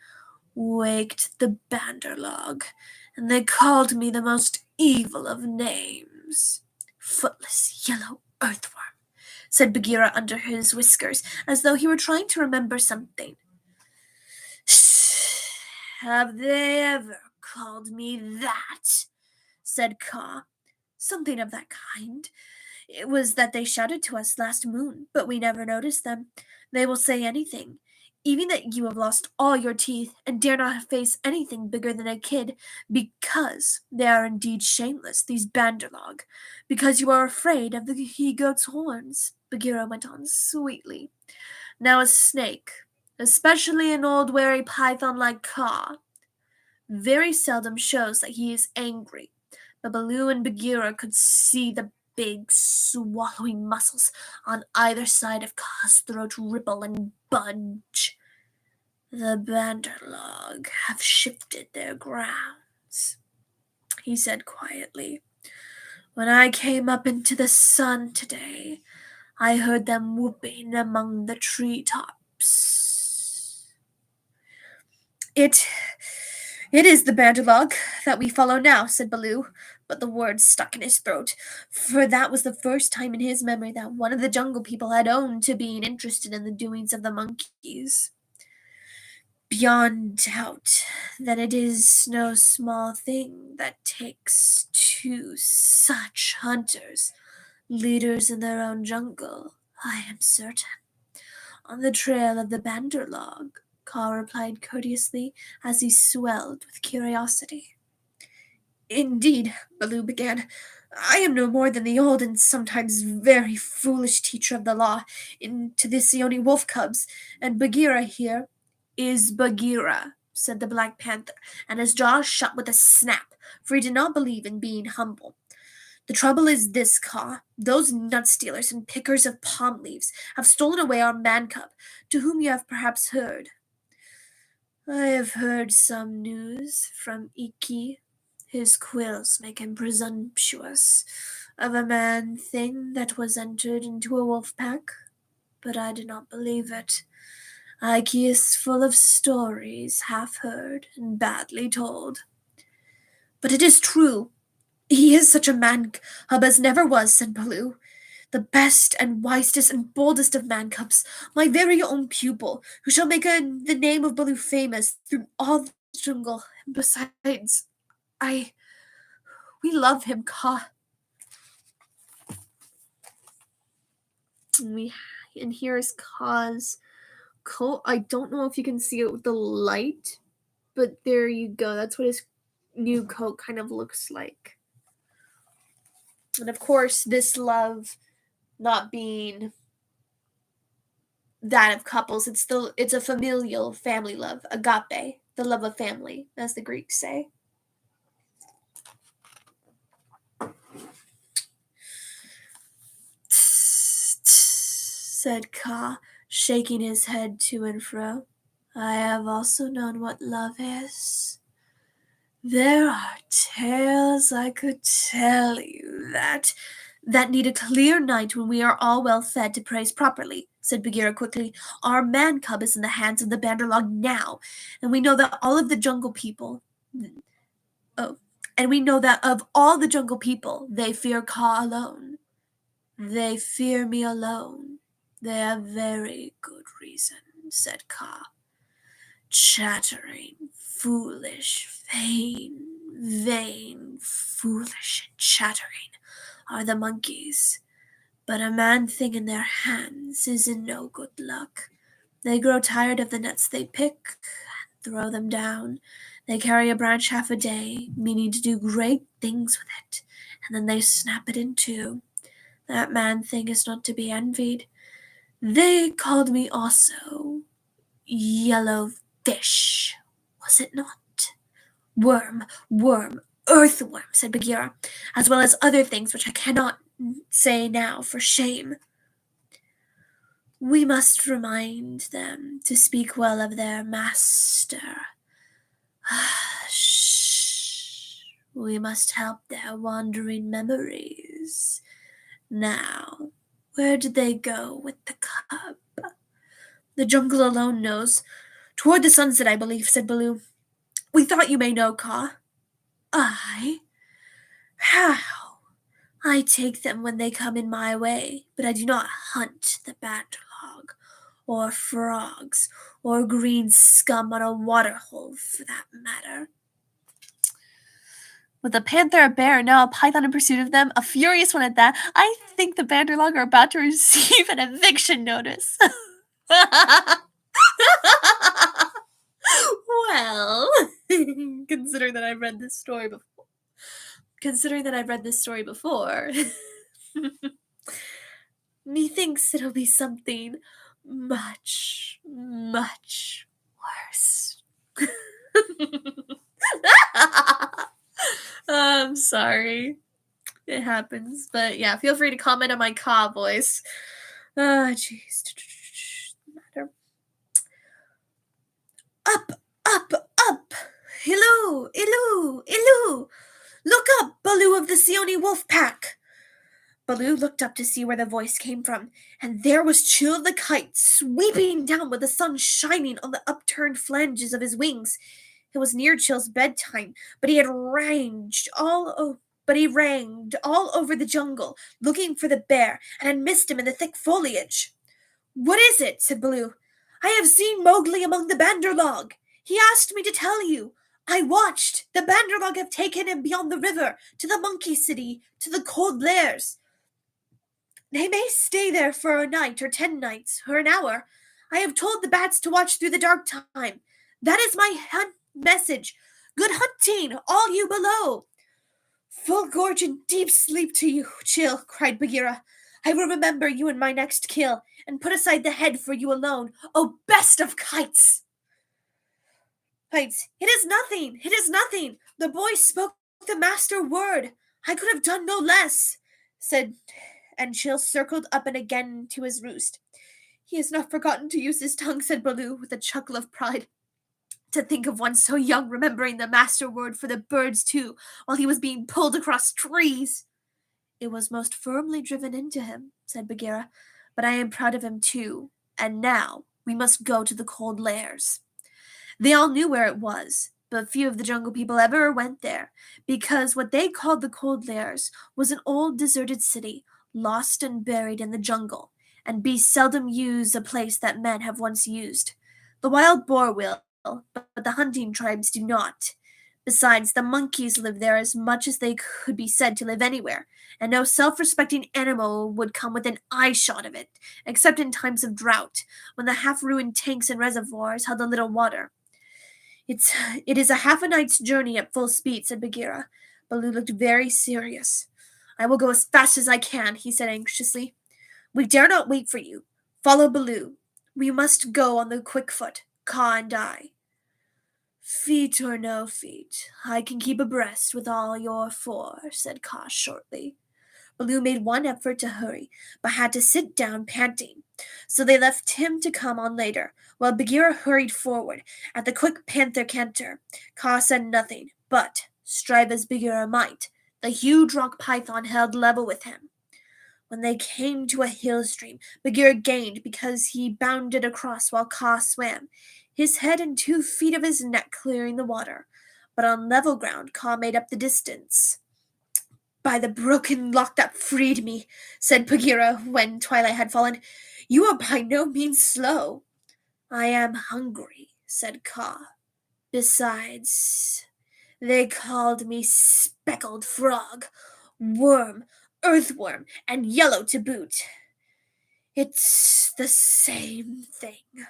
A: waked the Bandarlog, and they called me the most evil of names. Footless yellow earthworm," said Bagheera under his whiskers, as though he were trying to remember something. "Have they ever called me that?" said Kaa. "Something of that kind. It was that they shouted to us last moon, but we never noticed them. They will say anything, even that you have lost all your teeth and dare not face anything bigger than a kid, because they are indeed shameless, these Bandarlog, because you are afraid of the he-goat's horns," Bagheera went on sweetly. "Now a snake, especially an old wary python like Kaa, very seldom shows that he is angry, but Baloo and Bagheera could see the big swallowing muscles on either side of Kaa's throat ripple and budge. "The Bandarlog have shifted their grounds," he said quietly. "When I came up into the sun today, I heard them whooping among the tree-tops." It is the Bandarlog that we follow now," said Baloo, but the words stuck in his throat, for that was the first time in his memory that one of the jungle people had owned to being interested in the doings of the monkeys. Beyond doubt that it is no small thing that takes two such hunters, leaders in their own jungle, I am certain. On the trail of the Banderlog, Kaa replied courteously as he swelled with curiosity. Indeed, Baloo began, I am no more than the old and sometimes very foolish teacher of the law to the Seoni wolf cubs, and Bagheera here is Bagheera, said the Black Panther, and his jaws shut with a snap, for he did not believe in being humble. The trouble is this, Kaa. Those nut stealers and pickers of palm leaves have stolen away our man cub, to whom you have perhaps heard. I have heard some news from Iki. His quills make him presumptuous, of a man thing that was entered into a wolf pack, but I do not believe it. Iki is full of stories half heard and badly told. But it is true. He is such a man cub as never was, said Baloo. The best and wisest and boldest of man cubs, my very own pupil, who shall make the name of Baloo famous through all the jungle. And besides, we love him, Kaa. And here's Kaa's coat. I don't know if you can see it with the light, but there you go. That's what his new coat kind of looks like. And of course, this love not being that of couples, it's a familial family love, agape, the love of family, as the Greeks say. Said Kaa, shaking his head to and fro. I have also known what love is. There are tales I could tell you that need a clear night when we are all well fed to praise properly, said Bagheera quickly. Our man cub is in the hands of the Banderlog now, and we know that all of the jungle people and we know that of all the jungle people, they fear Kaa alone. They fear me alone. They have very good reason, said Kaa. Chattering, foolish, vain, foolish, and chattering are the monkeys. But a man thing in their hands is in no good luck. They grow tired of the nuts they pick and throw them down. They carry a branch half a day, meaning to do great things with it, and then they snap it in two. That man thing is not to be envied. They called me also yellow fish, was it not? Worm, earthworm, said Bagheera, as well as other things which I cannot say now for shame. We must remind them to speak well of their master. Shh. We must help their wandering memories. Now, where did they go with the cub? The jungle alone knows. Toward the sunset, I believe, said Baloo. We thought you may know, Kaa. I? How? I take them when they come in my way, but I do not hunt the Banderlog, or frogs, or green scum on a waterhole, for that matter. With a panther, a bear, and now a python in pursuit of them, a furious one at that, I think the Banderlog are about to receive an eviction notice. Well, considering that I've read this story before, methinks it'll be something much, much worse. I'm sorry. It happens. But yeah, feel free to comment on my Kaa voice. Jeez. Matter. Up, up, up! Illu, Illu, Illu! Look up, Baloo of the Seoni wolf pack! Baloo looked up to see where the voice came from, and there was Chill the Kite sweeping down with the sun shining on the upturned flanges of his wings. It was near Chill's bedtime, but he had ranged all but he ranged all over the jungle, looking for the bear, and had missed him in the thick foliage. "What is it?" said Baloo. "I have seen Mowgli among the Bandarlog. He asked me to tell you. I watched. The Bandarlog have taken him beyond the river, to the monkey city, to the Cold Lairs. They may stay there for a night, or 10 nights, or an hour. I have told the bats to watch through the dark time. That is my message. Good hunting, all you below." "Full gorge and deep sleep to you, Chill," cried Bagheera. "I will remember you in my next kill, and put aside the head for you alone, O best of kites!" Kites, "It is nothing, it is nothing. The boy spoke the master word. I could have done no less," said, and Chill circled up and again to his roost. "He has not forgotten to use his tongue," said Baloo, with a chuckle of pride. "To think of one so young remembering the master word for the birds too, while he was being pulled across trees!" "It was most firmly driven into him," said Bagheera, "but I am proud of him too. And now we must go to the Cold Lairs." They all knew where it was, but few of the Jungle People ever went there, because what they called the Cold Lairs was an old deserted city, lost and buried in the jungle, and beasts seldom use a place that men have once used. The wild boar will, but the hunting tribes do not. Besides, the monkeys live there as much as they could be said to live anywhere, and no self-respecting animal would come within eye-shot of it, except in times of drought, when the half-ruined tanks and reservoirs held a little water. It is a half a night's journey at full speed," said Bagheera. Baloo looked very serious. "I will go as fast as I can," he said anxiously. "We dare not wait for you. Follow Baloo. We must go on the quick foot, Kaa and I." "Feet or no feet, I can keep abreast with all your four," said Kaa shortly. Baloo made one effort to hurry, but had to sit down panting. So they left him to come on later, while Bagheera hurried forward at the quick panther canter. Kaa said nothing, but, strive as Bagheera might, the huge rock python held level with him. When they came to a hill stream, Bagheera gained because he bounded across while Kaa swam, his head and 2 feet of his neck clearing the water. But on level ground Kaa made up the distance. "By the broken lock that freed me," said Bagheera when twilight had fallen, "you are by no means slow." "I am hungry," said Kaa. "Besides, they called me speckled frog, worm, earthworm, and yellow to boot. It's the same thing.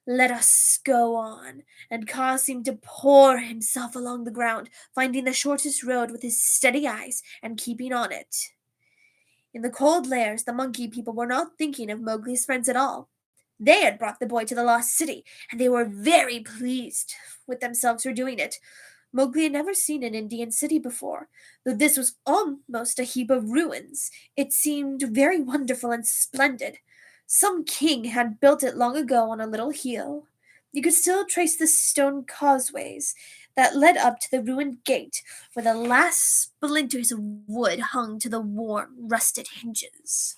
A: Let us go on." And Kaa seemed to pour himself along the ground, finding the shortest road with his steady eyes and keeping on it. In the Cold Lairs, the monkey people were not thinking of Mowgli's friends at all. They had brought the boy to the lost city, and they were very pleased with themselves for doing it. Mowgli had never seen an Indian city before, though this was almost a heap of ruins. It seemed very wonderful and splendid. Some king had built it long ago on a little hill. You could still trace the stone causeways that led up to the ruined gate, where the last splinters of wood hung to the worn, rusted hinges.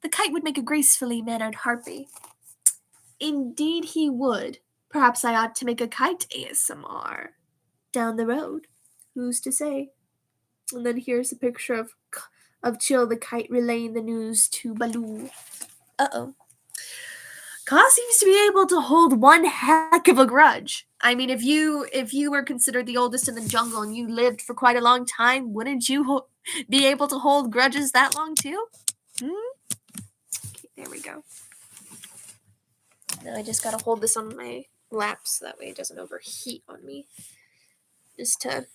A: The kite would make a gracefully mannered harpy. Indeed he would. Perhaps I ought to make a kite ASMR. Down the road. Who's to say? And then here's a picture of Chill the kite relaying the news to Baloo. Uh-oh. Kaa seems to be able to hold one heck of a grudge. I mean, if you were considered the oldest in the jungle and you lived for quite a long time, wouldn't you be able to hold grudges that long too? Okay, there we go. Now I just gotta hold this on my lap so that way it doesn't overheat on me. Just to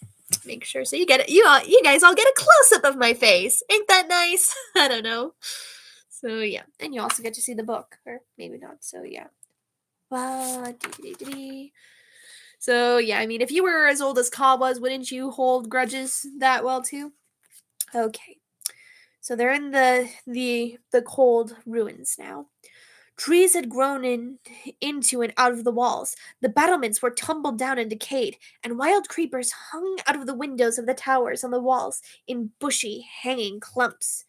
A: make sure. So you get it. You guys all get a close-up of my face. Ain't that nice? I don't know. So yeah. And you also get to see the book. Or maybe not. So yeah. So yeah, I mean, if you were as old as Kaa was, wouldn't you hold grudges that well too? Okay. So they're in the cold ruins now. Trees had grown into and out of the walls. The battlements were tumbled down and decayed, and wild creepers hung out of the windows of the towers on the walls in bushy, hanging clumps.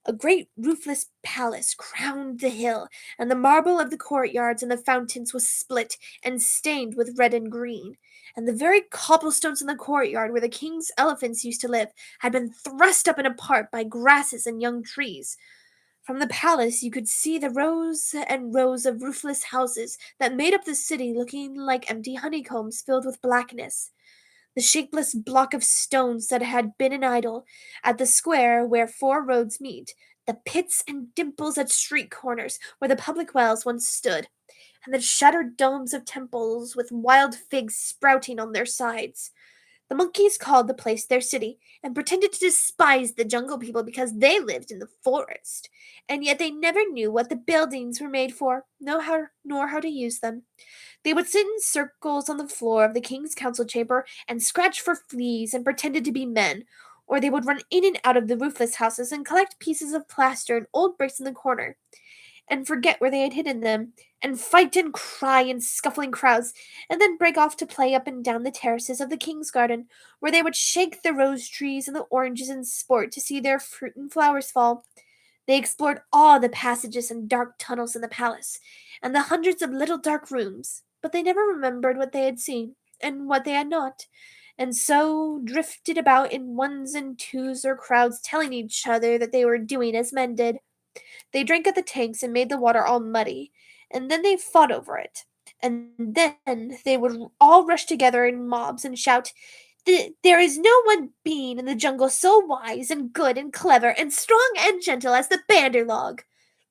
A: A great roofless palace crowned the hill, and the marble of the courtyards and the fountains was split and stained with red and green. And the very cobblestones in the courtyard where the king's elephants used to live had been thrust up and apart by grasses and young trees. From the palace you could see the rows and rows of roofless houses that made up the city, looking like empty honeycombs filled with blackness. The shapeless block of stones that had been an idol, at the square where four roads meet, the pits and dimples at street corners where the public wells once stood, and the shattered domes of temples with wild figs sprouting on their sides. The monkeys called the place their city and pretended to despise the jungle people because they lived in the forest, and yet they never knew what the buildings were made for, nor how to use them. They would sit in circles on the floor of the king's council chamber and scratch for fleas and pretended to be men, or they would run in and out of the roofless houses and collect pieces of plaster and old bricks in the corner, and forget where they had hidden them, and fight and cry in scuffling crowds, and then break off to play up and down the terraces of the king's garden, where they would shake the rose trees and the oranges in sport to see their fruit and flowers fall. They explored all the passages and dark tunnels in the palace, and the hundreds of little dark rooms, but they never remembered what they had seen, and what they had not, and so drifted about in ones and twos or crowds, telling each other that they were doing as men did. They drank at the tanks and made the water all muddy, and then they fought over it. And then they would all rush together in mobs and shout, There is no one being in the jungle so wise and good and clever and strong and gentle as the Banderlog.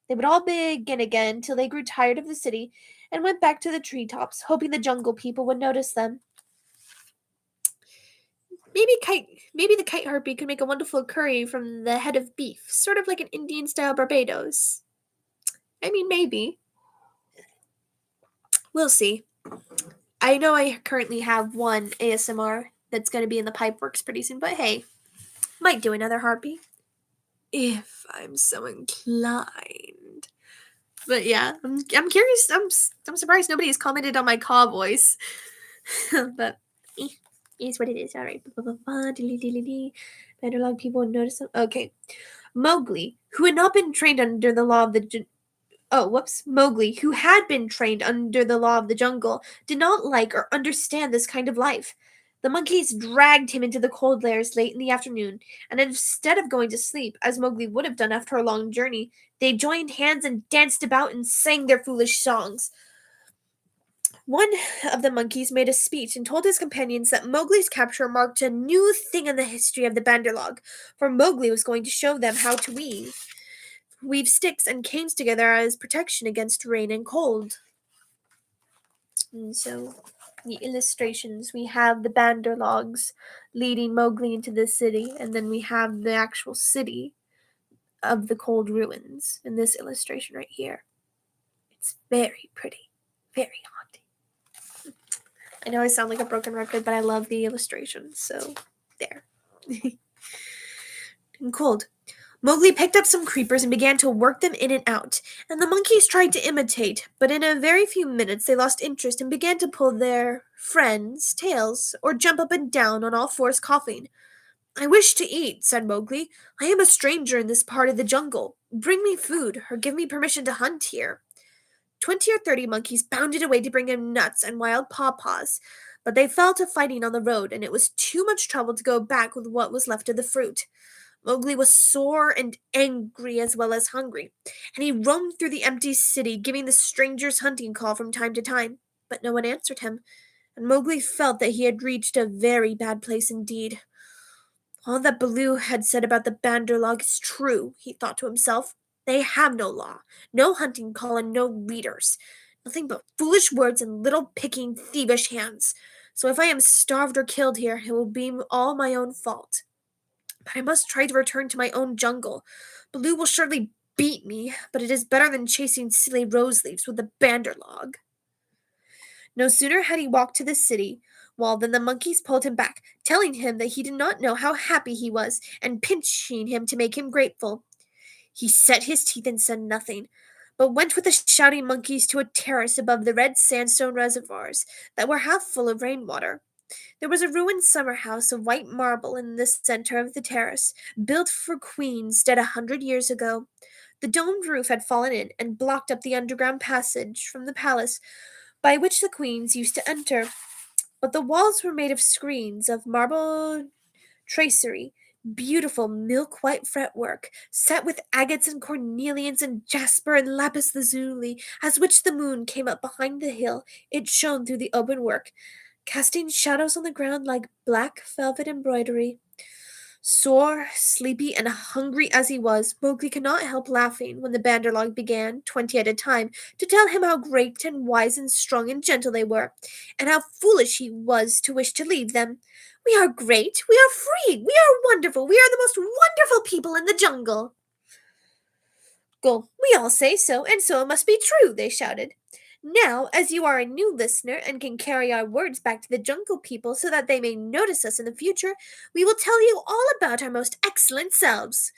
A: They would all begin again till they grew tired of the city and went back to the treetops, hoping the jungle people would notice them. Maybe the kite harpy could make a wonderful curry from the head of beef, sort of like an Indian style Barbados. I mean, maybe. We'll see. I know I currently have one ASMR that's going to be in the pipeworks pretty soon, but hey, might do another harpy if I'm so inclined. But yeah, I'm curious. I'm surprised nobody has commented on my caw voice. But is what it is. All right. Banderlog people would notice them. Okay. Mowgli, who had not been trained under the law of the Mowgli, who had been trained under the law of the jungle, did not like or understand this kind of life. The monkeys dragged him into the Cold Lairs late in the afternoon, and instead of going to sleep, as Mowgli would have done after a long journey, they joined hands and danced about and sang their foolish songs. One of the monkeys made a speech and told his companions that Mowgli's capture marked a new thing in the history of the Banderlog, for Mowgli was going to show them how to weave sticks and canes together as protection against rain and cold. And so, the illustrations, we have the Banderlogs leading Mowgli into the city, and then we have the actual city of the cold ruins in this illustration right here. It's very pretty, very haunting. I know I sound like a broken record, but I love the illustrations, so there. And cold. Mowgli picked up some creepers and began to work them in and out, and the monkeys tried to imitate, but in a very few minutes they lost interest and began to pull their friends' tails, or jump up and down on all fours coughing. I wish to eat, said Mowgli. I am a stranger in this part of the jungle. Bring me food, or give me permission to hunt here. 20 or 30 monkeys bounded away to bring him nuts and wild pawpaws, but they fell to fighting on the road, and it was too much trouble to go back with what was left of the fruit. Mowgli was sore and angry as well as hungry, and he roamed through the empty city, giving the strangers' hunting call from time to time, but no one answered him, and Mowgli felt that he had reached a very bad place indeed. All that Baloo had said about the Banderlog is true, he thought to himself. They have no law, no hunting call, and no leaders. Nothing but foolish words and little picking, thievish hands. So if I am starved or killed here, it will be all my own fault. But I must try to return to my own jungle. Baloo will surely beat me, but it is better than chasing silly rose leaves with the Banderlog. No sooner had he walked to the city wall than the monkeys pulled him back, telling him that he did not know how happy he was, and pinching him to make him grateful. He set his teeth and said nothing, but went with the shouting monkeys to a terrace above the red sandstone reservoirs that were half full of rainwater. There was a ruined summer house of white marble in the center of the terrace, built for queens dead 100 years ago. The domed roof had fallen in and blocked up the underground passage from the palace by which the queens used to enter, but the walls were made of screens of marble tracery, beautiful milk white fretwork, set with agates and cornelians and jasper and lapis lazuli. As which the moon came up behind the hill, it shone through the open work, casting shadows on the ground like black velvet embroidery. Sore, sleepy, and hungry as he was, Mowgli could not help laughing when the Banderlog began, 20 at a time, to tell him how great and wise and strong and gentle they were, and how foolish he was to wish to leave them. We are great, we are free, we are wonderful, we are the most wonderful people in the jungle. Go, we all say so, and so it must be true, they shouted. Now, as you are a new listener and can carry our words back to the jungle people so that they may notice us in the future, we will tell you all about our most excellent selves.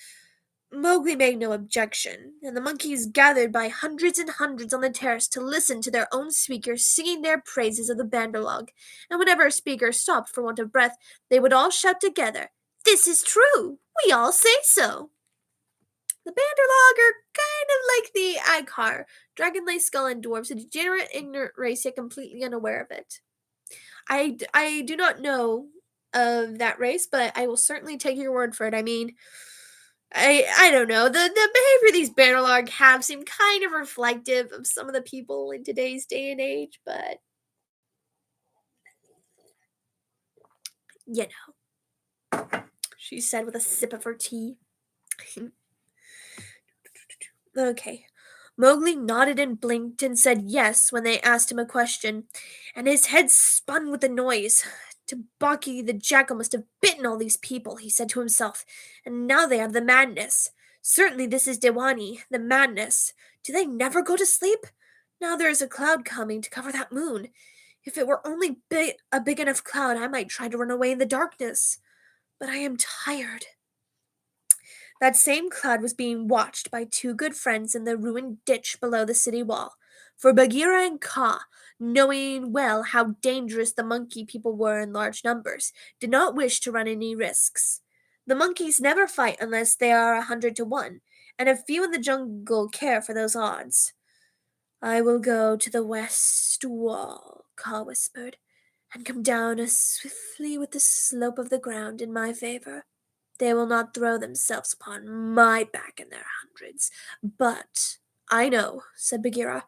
A: Mowgli made no objection, and the monkeys gathered by hundreds and hundreds on the terrace to listen to their own speakers singing their praises of the Banderlog, and whenever a speaker stopped for want of breath, they would all shout together, "This is true! We all say so!" The Banderlog are kind of like the Aghar, dragon-laced skull and dwarves, a degenerate, ignorant race, yet completely unaware of it. I do not know of that race, but I will certainly take your word for it. I mean, I don't know. The behavior these Bannerlog have seem kind of reflective of some of the people in today's day and age, but you know, she said with a sip of her tea. Okay. Mowgli nodded and blinked and said yes when they asked him a question, and his head spun with the noise. Tabaki the jackal must have bitten all these people, he said to himself, and now they have the madness. Certainly this is Dewani, the madness. Do they never go to sleep? Now there is a cloud coming to cover that moon. If it were only a big enough cloud, I might try to run away in the darkness. But I am tired. That same cloud was being watched by two good friends in the ruined ditch below the city wall, for Bagheera and Kaa, knowing well how dangerous the monkey people were in large numbers, did not wish to run any risks. The monkeys never fight unless they are 100 to 1, and a few in the jungle care for those odds. I will go to the west wall, Kaa whispered, and come down as swiftly with the slope of the ground in my favor. They will not throw themselves upon my back in their hundreds. But I know, said Bagheera.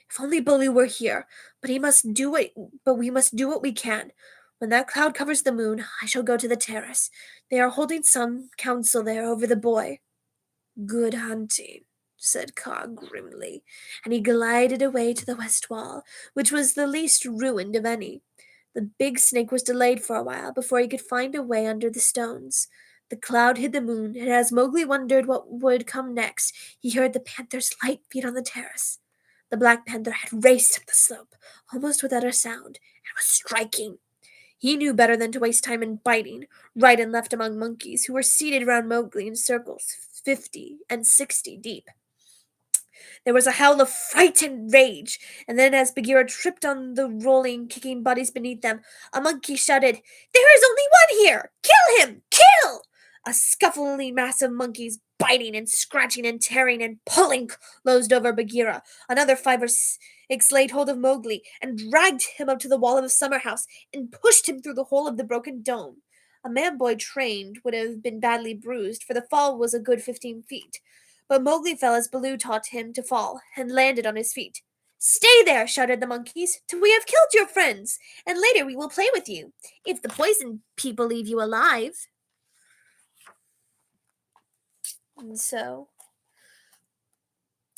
A: If only Baloo were here, but we must do what we can. When that cloud covers the moon, I shall go to the terrace. They are holding some council there over the boy. Good hunting, said Kaa grimly, and he glided away to the west wall, which was the least ruined of any. The big snake was delayed for a while before he could find a way under the stones. The cloud hid the moon, and as Mowgli wondered what would come next, he heard the panther's light feet on the terrace. The black panther had raced up the slope, almost without a sound, and was striking. He knew better than to waste time in biting, right and left among monkeys, who were seated round Mowgli in circles, 50 and 60 deep. There was a howl of fright and rage, and then as Bagheera tripped on the rolling, kicking bodies beneath them, a monkey shouted, "There is only one here! Kill him! Kill!" A scuffling mass of monkeys, biting and scratching and tearing and pulling, closed over Bagheera. Another 5 or 6 laid hold of Mowgli and dragged him up to the wall of the summer house and pushed him through the hole of the broken dome. A man boy trained would have been badly bruised, for the fall was a good 15 feet. But Mowgli fell as Baloo taught him to fall, and landed on his feet. "Stay there!" shouted the monkeys, "till we have killed your friends, and later we will play with you, if the poison people leave you alive." And so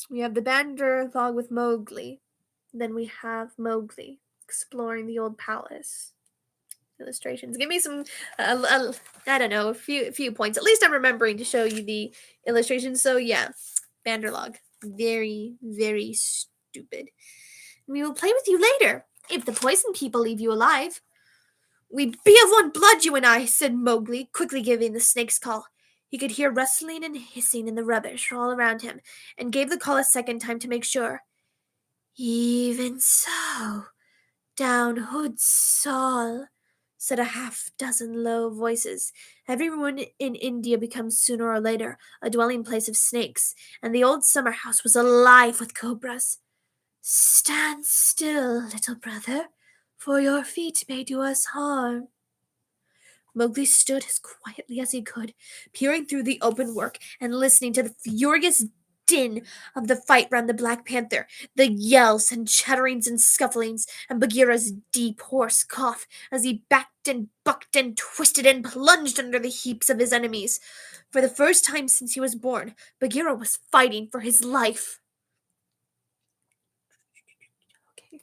A: we have the Bandar log with Mowgli. Then we have Mowgli exploring the old palace. Illustrations. Give me some, I don't know, a few points. At least I'm remembering to show you the illustrations. So yeah, Banderlog. Very, very stupid. We will play with you later, if the poison people leave you alive. "We be of one blood, you and I," said Mowgli, quickly giving the snake's call. He could hear rustling and hissing in the rubbish all around him, and gave the call a second time to make sure. "Even so, down Hood's Sol," said a half-dozen low voices. Every ruin in India becomes sooner or later a dwelling place of snakes, and the old summer house was alive with cobras. Stand still, little brother, for your feet may do us harm. Mowgli stood as quietly as he could, peering through the open work and listening to the furious din of the fight round the Black Panther, the yells and chatterings and scufflings, and Bagheera's deep, hoarse cough as he backed and bucked and twisted and plunged under the heaps of his enemies. For the first time since he was born, Bagheera was fighting for his life. Okay.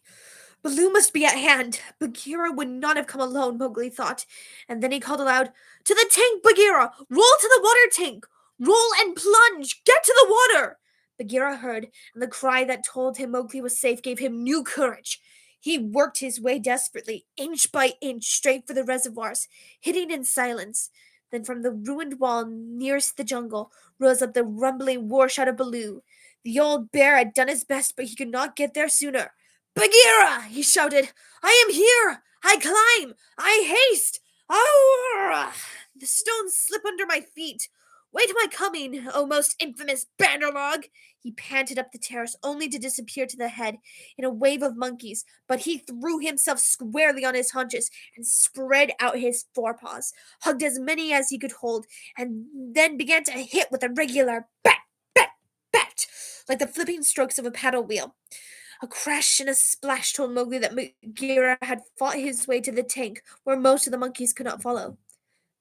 A: Baloo must be at hand. Bagheera would not have come alone, Mowgli thought. And then he called aloud, "To the tank, Bagheera! Roll to the water tank! Roll and plunge! Get to the water!" Bagheera heard, and the cry that told him Mowgli was safe gave him new courage. He worked his way desperately, inch by inch, straight for the reservoirs, hitting in silence. Then from the ruined wall nearest the jungle rose up the rumbling war shout of Baloo. The old bear had done his best, but he could not get there sooner. "Bagheera!" he shouted. "I am here! I climb! I haste! Aurra! The stones slip under my feet! Wait my coming, O most infamous Banderlog!" He panted up the terrace, only to disappear to the head in a wave of monkeys, but he threw himself squarely on his haunches and spread out his forepaws, hugged as many as he could hold, and then began to hit with a regular bat, bat, bat, like the flipping strokes of a paddle wheel. A crash and a splash told Mowgli that Bagheera had fought his way to the tank, where most of the monkeys could not follow.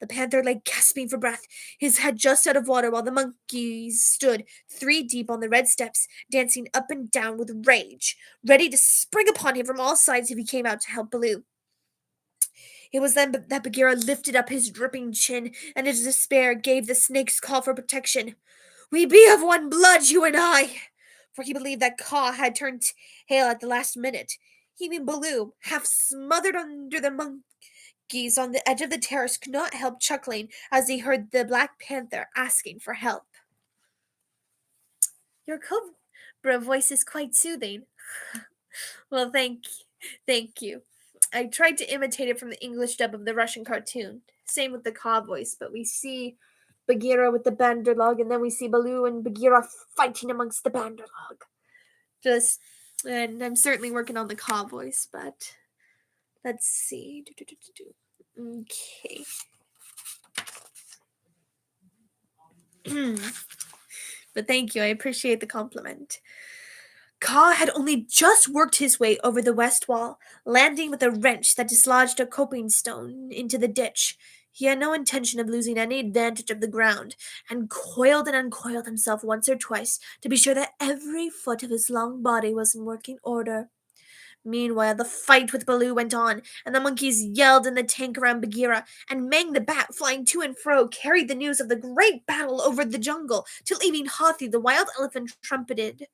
A: The panther lay gasping for breath, his head just out of water, while the monkeys stood three deep on the red steps, dancing up and down with rage, ready to spring upon him from all sides if he came out to help Baloo. It was then that Bagheera lifted up his dripping chin, and in despair gave the snake's call for protection. "We be of one blood, you and I!" For he believed that Kaa had turned tail at the last minute. Even Baloo, half smothered under the monkeys on the edge of the terrace, could not help chuckling as he heard the Black Panther asking for help. "Your cobra voice is quite soothing." Well, thank you. I tried to imitate it from the English dub of the Russian cartoon. Same with the Kaa voice, but we see Bagheera with the Banderlog, and then we see Baloo and Bagheera fighting amongst the Banderlog. And I'm certainly working on the Kaa voice, but let's see. Okay. But thank you, I appreciate the compliment. Kaa had only just worked his way over the west wall, landing with a wrench that dislodged a coping stone into the ditch. He had no intention of losing any advantage of the ground, and coiled and uncoiled himself once or twice to be sure that every foot of his long body was in working order. Meanwhile, the fight with Baloo went on, and the monkeys yelled in the tank around Bagheera, and Mang the Bat, flying to and fro, carried the news of the great battle over the jungle, till even Hathi, the wild elephant, trumpeted.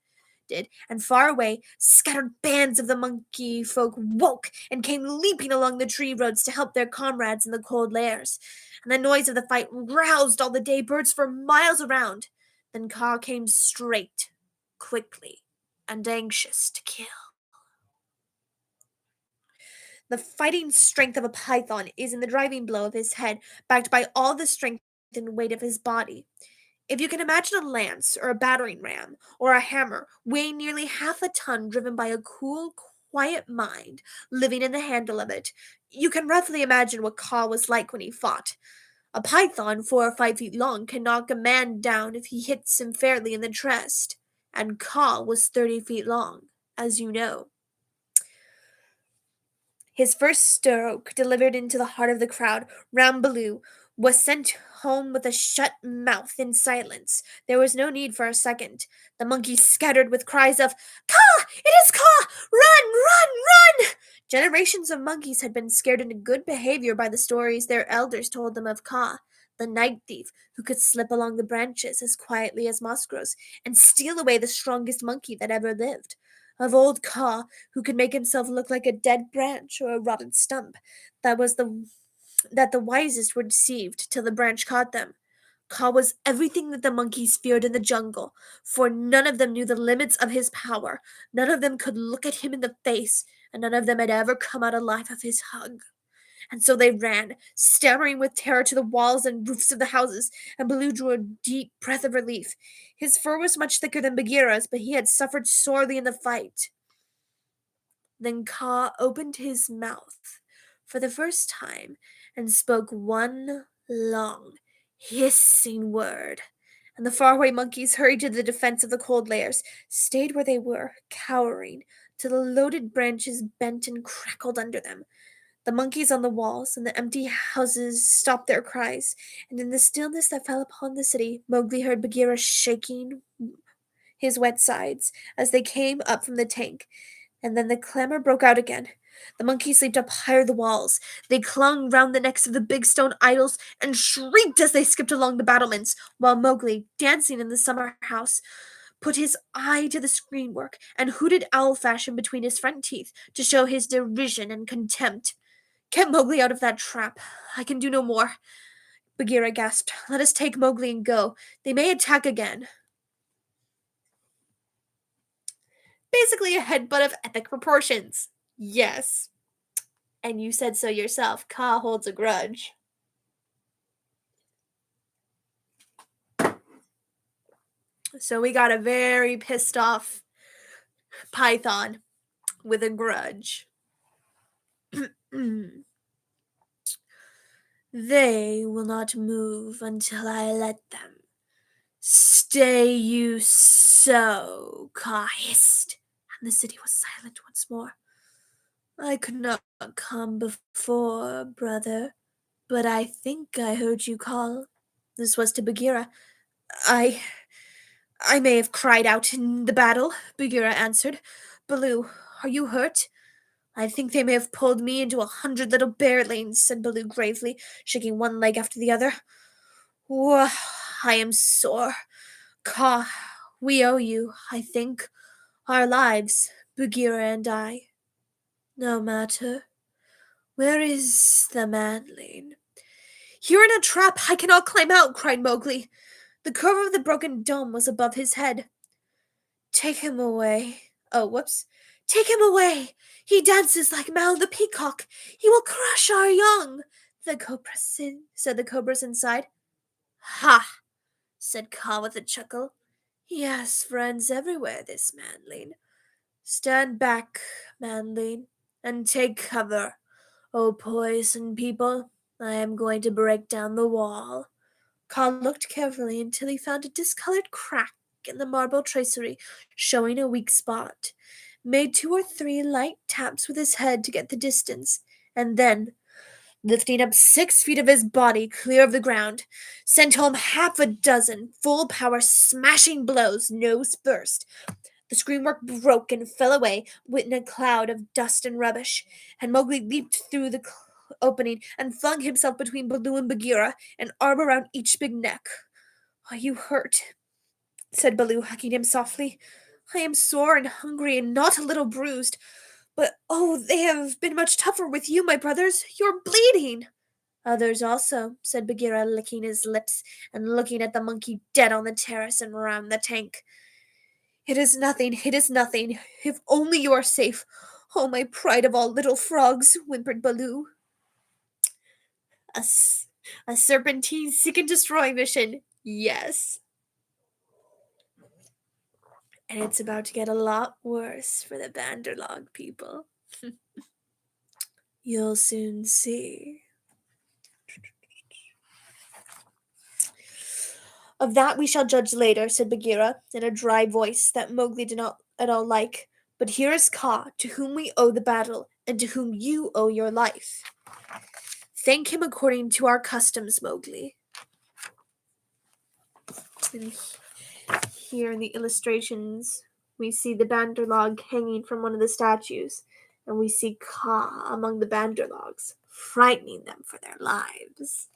A: And far away, scattered bands of the monkey folk woke and came leaping along the tree roads to help their comrades in the Cold Lairs. And the noise of the fight roused all the day birds for miles around. Then Kaa came straight, quickly, and anxious to kill. The fighting strength of a python is in the driving blow of his head, backed by all the strength and weight of his body. If you can imagine a lance or a battering ram or a hammer weighing nearly half a ton driven by a cool, quiet mind living in the handle of it, you can roughly imagine what Kaa was like when he fought. A python 4 or 5 feet long can knock a man down if he hits him fairly in the chest, and Kaa was 30 feet long, as you know. His first stroke, delivered into the heart of the crowd round Baloo, was sent home with a shut mouth in silence. There was no need for a second. The monkeys scattered with cries of, "Kaa! It is Kaa! Run, run, run!" Generations of monkeys had been scared into good behavior by the stories their elders told them of Kaa, the night thief who could slip along the branches as quietly as moss grows and steal away the strongest monkey that ever lived. Of old Kaa, who could make himself look like a dead branch or a rotten stump. That the wisest were deceived till the branch caught them. Kaa was everything that the monkeys feared in the jungle, for none of them knew the limits of his power, none of them could look at him in the face, and none of them had ever come out alive of his hug. And so they ran, stammering with terror, to the walls and roofs of the houses, and Baloo drew a deep breath of relief. His fur was much thicker than Bagheera's, but he had suffered sorely in the fight. Then Kaa opened his mouth for the first time and spoke one long, hissing word. And the faraway monkeys hurried to the defense of the Cold Lairs, stayed where they were, cowering, till the loaded branches bent and crackled under them. The monkeys on the walls and the empty houses stopped their cries, and in the stillness that fell upon the city, Mowgli heard Bagheera shaking his wet sides as they came up from the tank. And then the clamor broke out again. The monkeys leaped up higher the walls. They clung round the necks of the big stone idols and shrieked as they skipped along the battlements, while Mowgli, dancing in the summer house, put his eye to the screenwork and hooted owl fashion between his front teeth to show his derision and contempt. Get Mowgli out of that trap. I can do no more. Bagheera gasped. Let us take Mowgli and go. They may attack again. Basically a headbutt of epic proportions. Yes. And you said so yourself. Kaa holds a grudge. So we got a very pissed off python with a grudge. They will not move until I let them. Stay you so, Kaa hissed, and the city was silent once more. I could not come before, brother, but I think I heard you call. This was to Bagheera. I may have cried out in the battle, Bagheera answered. Baloo, are you hurt? I think they may have pulled me into 100 little bear lanes, said Baloo gravely, shaking one leg after the other. Whoa, I am sore. Kaa, we owe you, I think, our lives, Bagheera and I. No matter. Where is the manling? Here in a trap. I cannot climb out, cried Mowgli. The curve of the broken dome was above his head. Take him away. Oh, whoops. Take him away. He dances like Mal the peacock. He will crush our young. Said the cobras inside. Ha! Said Kaa with a chuckle. He has friends everywhere, this manling. Stand back, manling, and take cover. O poison people, I am going to break down the wall. Kaa looked carefully until he found a discolored crack in the marble tracery, showing a weak spot. Made 2 or 3 light taps with his head to get the distance, and then, lifting up 6 feet of his body clear of the ground, sent home half a dozen full-power smashing blows nose first. The screenwork broke and fell away in a cloud of dust and rubbish, and Mowgli leaped through the opening and flung himself between Baloo and Bagheera, an arm around each big neck. Are you hurt? Said Baloo, hugging him softly. I am sore and hungry and not a little bruised. But oh, they have been much tougher with you, my brothers. You're bleeding. Others also, said Bagheera, licking his lips and looking at the monkey dead on the terrace and round the tank. It is nothing, if only you are safe. Oh, my pride of all little frogs, whimpered Baloo. A serpentine seek and destroy mission. Yes. And it's about to get a lot worse for the Banderlog people. You'll soon see. Of that we shall judge later, said Bagheera, in a dry voice that Mowgli did not at all like. But here is Kaa, to whom we owe the battle, and to whom you owe your life. Thank him according to our customs, Mowgli. And here in the illustrations, we see the Banderlog hanging from one of the statues, and we see Kaa among the Banderlogs, frightening them for their lives.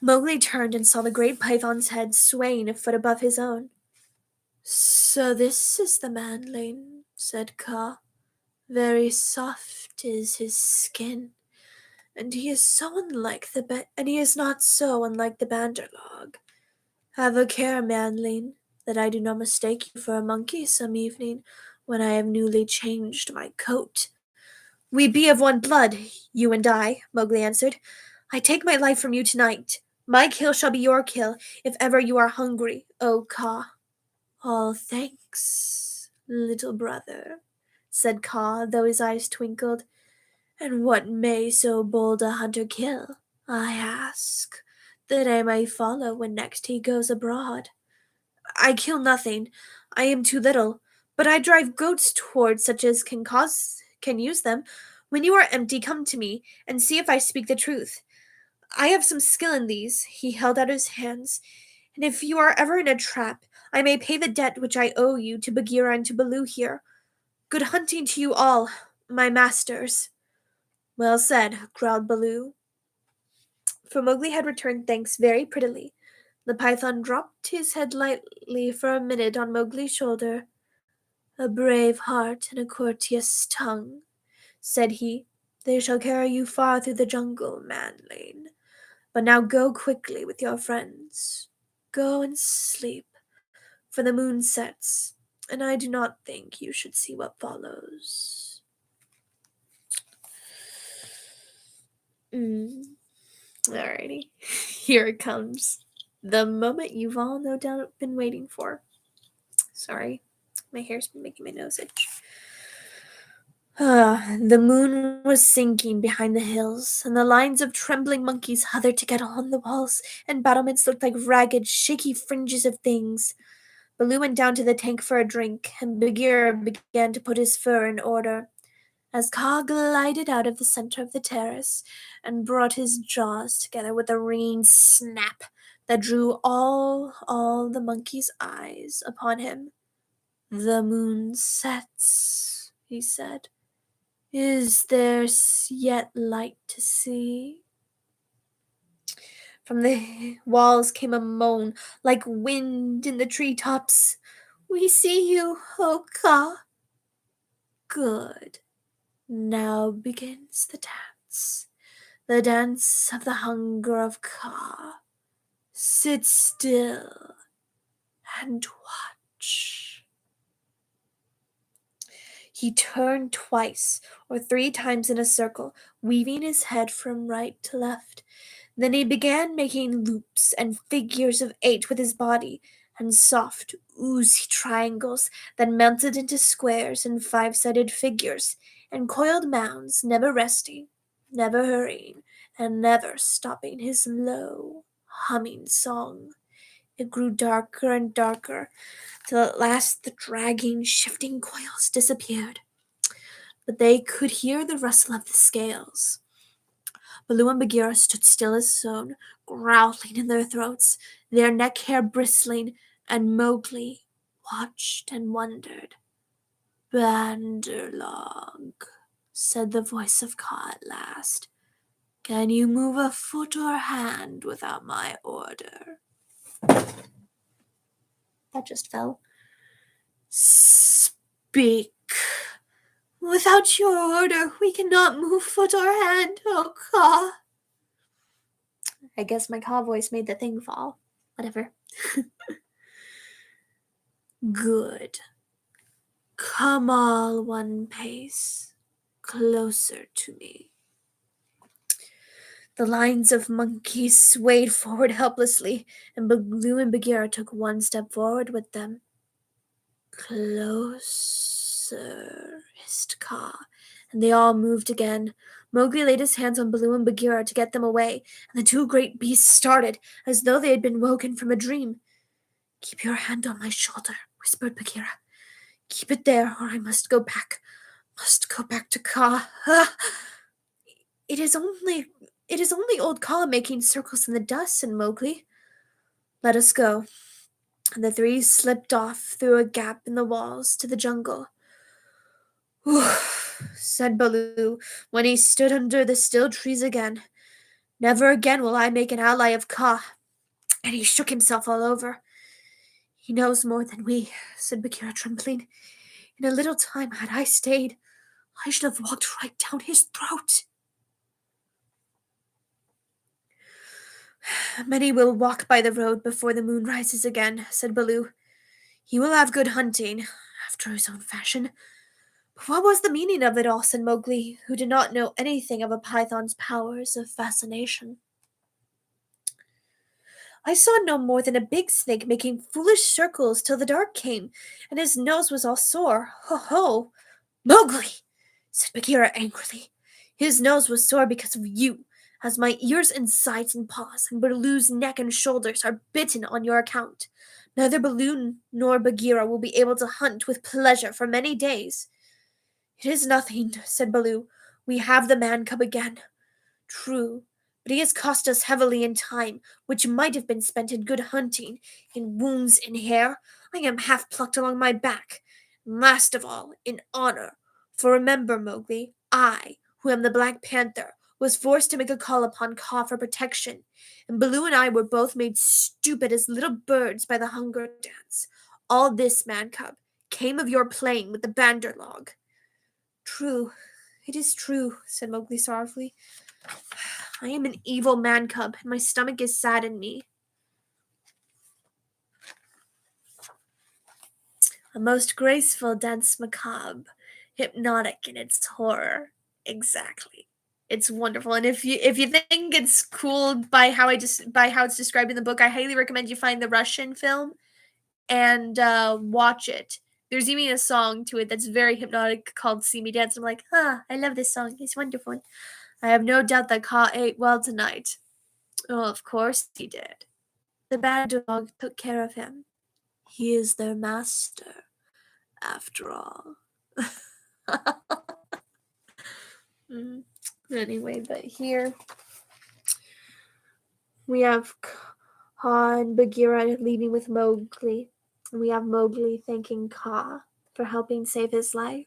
A: Mowgli turned and saw the great python's head swaying a foot above his own. So this is the manling, said Kaa. Very soft is his skin, and he is not so unlike the Banderlog. Have a care, manling. that I do not mistake you for a monkey some evening when I have newly changed my coat." "We be of one blood, you and I," Mowgli answered. "I take my life from you tonight. My kill shall be your kill if ever you are hungry, O Kaa." "All thanks, little brother," said Kaa, though his eyes twinkled. "And what may so bold a hunter kill, I ask, that I may follow when next he goes abroad?" "I kill nothing. I am too little. But I drive goats towards such as can use them. When you are empty, come to me, and see if I speak the truth. I have some skill in these." He held out his hands. "And if you are ever in a trap, I may pay the debt which I owe you to Bagheera and to Baloo here. Good hunting to you all, my masters." "Well said," growled Baloo. For Mowgli had returned thanks very prettily. The python dropped his head lightly for a minute on Mowgli's shoulder. "A brave heart and a courteous tongue," said he. "They shall carry you far through the jungle, manling. But now go quickly with your friends. Go and sleep, for the moon sets, and I do not think you should see what follows." Alrighty. Here it comes. The moment you've all no doubt been waiting for. Sorry, my hair's been making my nose itch. The moon was sinking behind the hills, and the lines of trembling monkeys huddled together on the walls and battlements looked like ragged, shaky fringes of things. Baloo went down to the tank for a drink, and Bagheera began to put his fur in order. As Kaa glided out of the center of the terrace and brought his jaws together with a ringing snap that drew all the monkeys' eyes upon him. "The moon sets," he said. "Is there yet light to see?" From the walls came a moan like wind in the treetops. "We see you, O Kaa." "Good. Now begins the dance of the hunger of Kaa. Sit still and watch." He turned twice or three times in a circle, weaving his head from right to left. Then he began making loops and figures of 8 with his body, and soft, oozy triangles that melted into squares and 5-sided figures, and coiled mounds, never resting, never hurrying, and never stopping his low, humming song. It grew darker and darker, till at last the dragging, shifting coils disappeared. But they could hear the rustle of the scales. Baloo and Bagheera stood still as stone, growling in their throats, their neck hair bristling, and Mowgli watched and wondered. "Bandar-log," said the voice of Kaa at last. "Can you move a foot or hand without my order?" That just fell. "Speak. Without your order, we cannot move foot or hand, O Kaa." I guess my Kaa voice made the thing fall. Whatever. "Good. Come all one pace, closer to me." The lines of monkeys swayed forward helplessly, and Baloo and Bagheera took one step forward with them. "Closer," hissed Kaa, and they all moved again. Mowgli laid his hands on Baloo and Bagheera to get them away, and the two great beasts started, as though they had been woken from a dream. "Keep your hand on my shoulder," whispered Bagheera. "Keep it there, or I must go back to Kaa. It is only old Kaa making circles in the dust," said Mowgli. "Let us go." And the three slipped off through a gap in the walls to the jungle. "Whew," said Baloo, when he stood under the still trees again. "Never again will I make an ally of Kaa." And he shook himself all over. "He knows more than we," said Bagheera, trembling. "In a little time, had I stayed, I should have walked right down his throat." "Many will walk by the road before the moon rises again," said Baloo. He will have good hunting, after his own fashion. But what was the meaning of it all, said Mowgli, who did not know anything of a python's powers of fascination. I saw no more than a big snake making foolish circles till the dark came, and his nose was all sore. Ho ho! Mowgli, said Bagheera angrily. His nose was sore because of you, as my ears and sides and paws and Baloo's neck and shoulders are bitten on your account. Neither Baloo nor Bagheera will be able to hunt with pleasure for many days. It is nothing, said Baloo. We have the man cub again. True, but he has cost us heavily in time, which might have been spent in good hunting, in wounds in hair. I am half plucked along my back. And last of all, in honor. For remember, Mowgli, I, who am the Black Panther, was forced to make a call upon Kaa for protection, and Baloo and I were both made stupid as little birds by the hunger dance. All this, man cub, came of your playing with the Bandar log. True, it is true, said Mowgli sorrowfully. I am an evil man cub, and my stomach is sad in me. A most graceful dance macabre, hypnotic in its horror. Exactly. It's wonderful, and if you think it's cool by how it's described in the book, I highly recommend you find the Russian film and watch it. There's even a song to it that's very hypnotic called "See Me Dance." I'm like, I love this song. It's wonderful. I have no doubt that Kaa ate well tonight. Oh, of course he did. The bad dog took care of him. He is their master, after all. Mm. Anyway, but here we have Kaa and Bagheera leaving with Mowgli. And we have Mowgli thanking Kaa for helping save his life.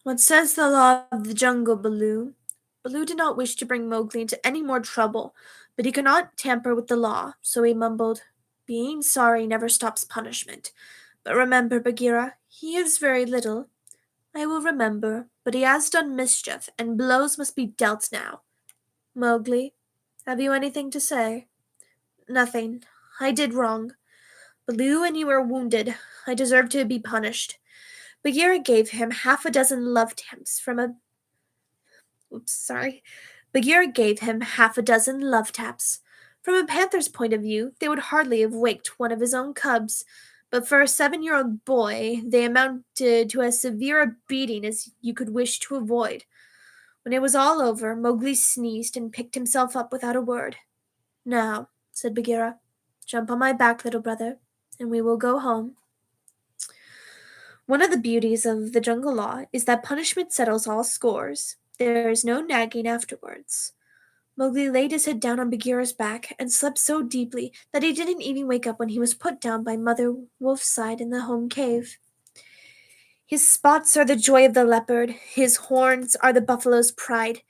A: What says the law of the jungle, Baloo? Baloo did not wish to bring Mowgli into any more trouble, but he could not tamper with the law, so he mumbled, Being sorry never stops punishment. But remember, Bagheera, he is very little. I will remember, but he has done mischief, and blows must be dealt now. Mowgli, have you anything to say? Nothing. I did wrong. Baloo and you were wounded. I deserve to be punished. Bagheera gave him half a dozen love taps from a Bagheera gave him half a dozen love taps. From a panther's point of view, they would hardly have waked one of his own cubs, but for a 7-year-old boy, they amounted to as severe a beating as you could wish to avoid. When it was all over, Mowgli sneezed and picked himself up without a word. Now, said Bagheera, jump on my back, little brother, and we will go home. One of the beauties of the jungle law is that punishment settles all scores. There is no nagging afterwards. Mowgli laid his head down on Bagheera's back and slept so deeply that he didn't even wake up when he was put down by Mother Wolf's side in the home cave. His spots are the joy of the leopard, his horns are the buffalo's pride.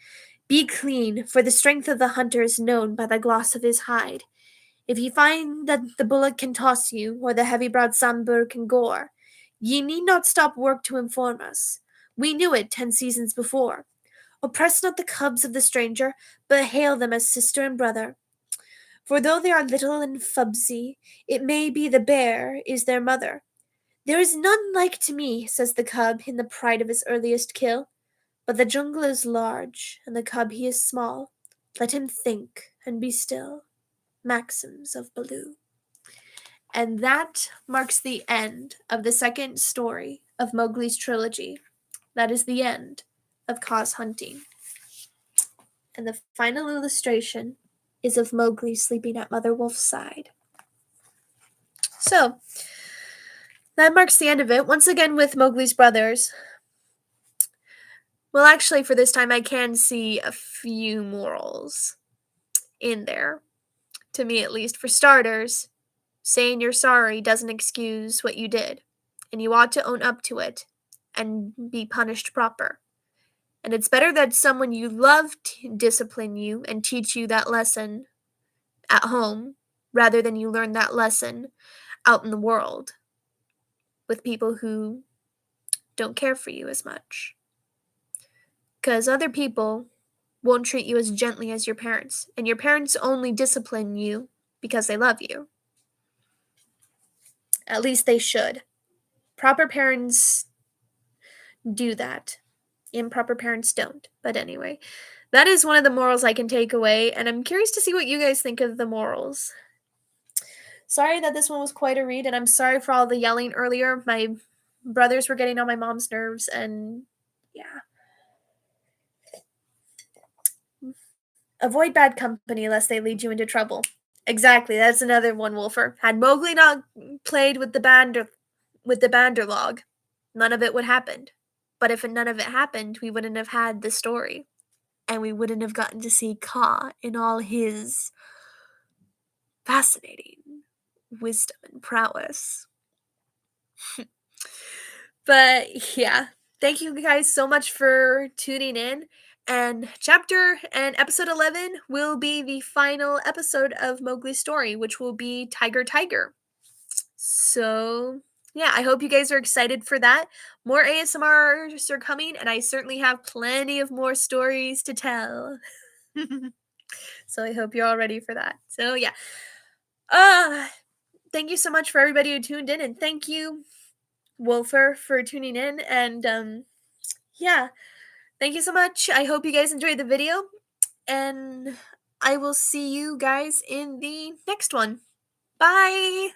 A: Be clean, for the strength of the hunter is known by the gloss of his hide. If ye find that the bullock can toss you, or the heavy-browed Sambur can gore, ye need not stop work to inform us. We knew it 10 seasons before. Oppress not the cubs of the stranger, but hail them as sister and brother. For though they are little and fubsy, it may be the bear is their mother. There is none like to me, says the cub in the pride of his earliest kill. But the jungle is large, and the cub he is small. Let him think and be still. Maxims of Baloo. And that marks the end of the second story of Mowgli's trilogy. That is the end of Kaa's hunting. And the final illustration is of Mowgli sleeping at Mother Wolf's side. So, that marks the end of it. Once again with Mowgli's brothers. Well, actually, for this time, I can see a few morals in there. To me, at least. For starters, saying you're sorry doesn't excuse what you did, and you ought to own up to it and be punished proper. And it's better that someone you love discipline you and teach you that lesson at home rather than you learn that lesson out in the world with people who don't care for you as much. Because other people won't treat you as gently as your parents, and your parents only discipline you because they love you. At least they should. Proper parents do that. Improper parents don't. But anyway, that is one of the morals I can take away, and I'm curious to see what you guys think of the morals. Sorry that this one was quite a read, and I'm sorry for all the yelling earlier. My brothers were getting on my mom's nerves, and yeah. Avoid bad company lest they lead you into trouble. Exactly, that's another one, Wolfer. Had Mowgli not played with the Banderlog, none of it would happen. But if none of it happened, we wouldn't have had the story. And we wouldn't have gotten to see Kaa in all his fascinating wisdom and prowess. But yeah, thank you guys so much for tuning in. And episode 11 will be the final episode of Mowgli's story, which will be Tiger Tiger. So yeah, I hope you guys are excited for that. More ASMRs are coming, and I certainly have plenty of more stories to tell. So I hope you're all ready for that. So yeah. Thank you so much for everybody who tuned in, and thank you, Wolfer, for tuning in. And yeah, thank you so much. I hope you guys enjoyed the video, and I will see you guys in the next one. Bye!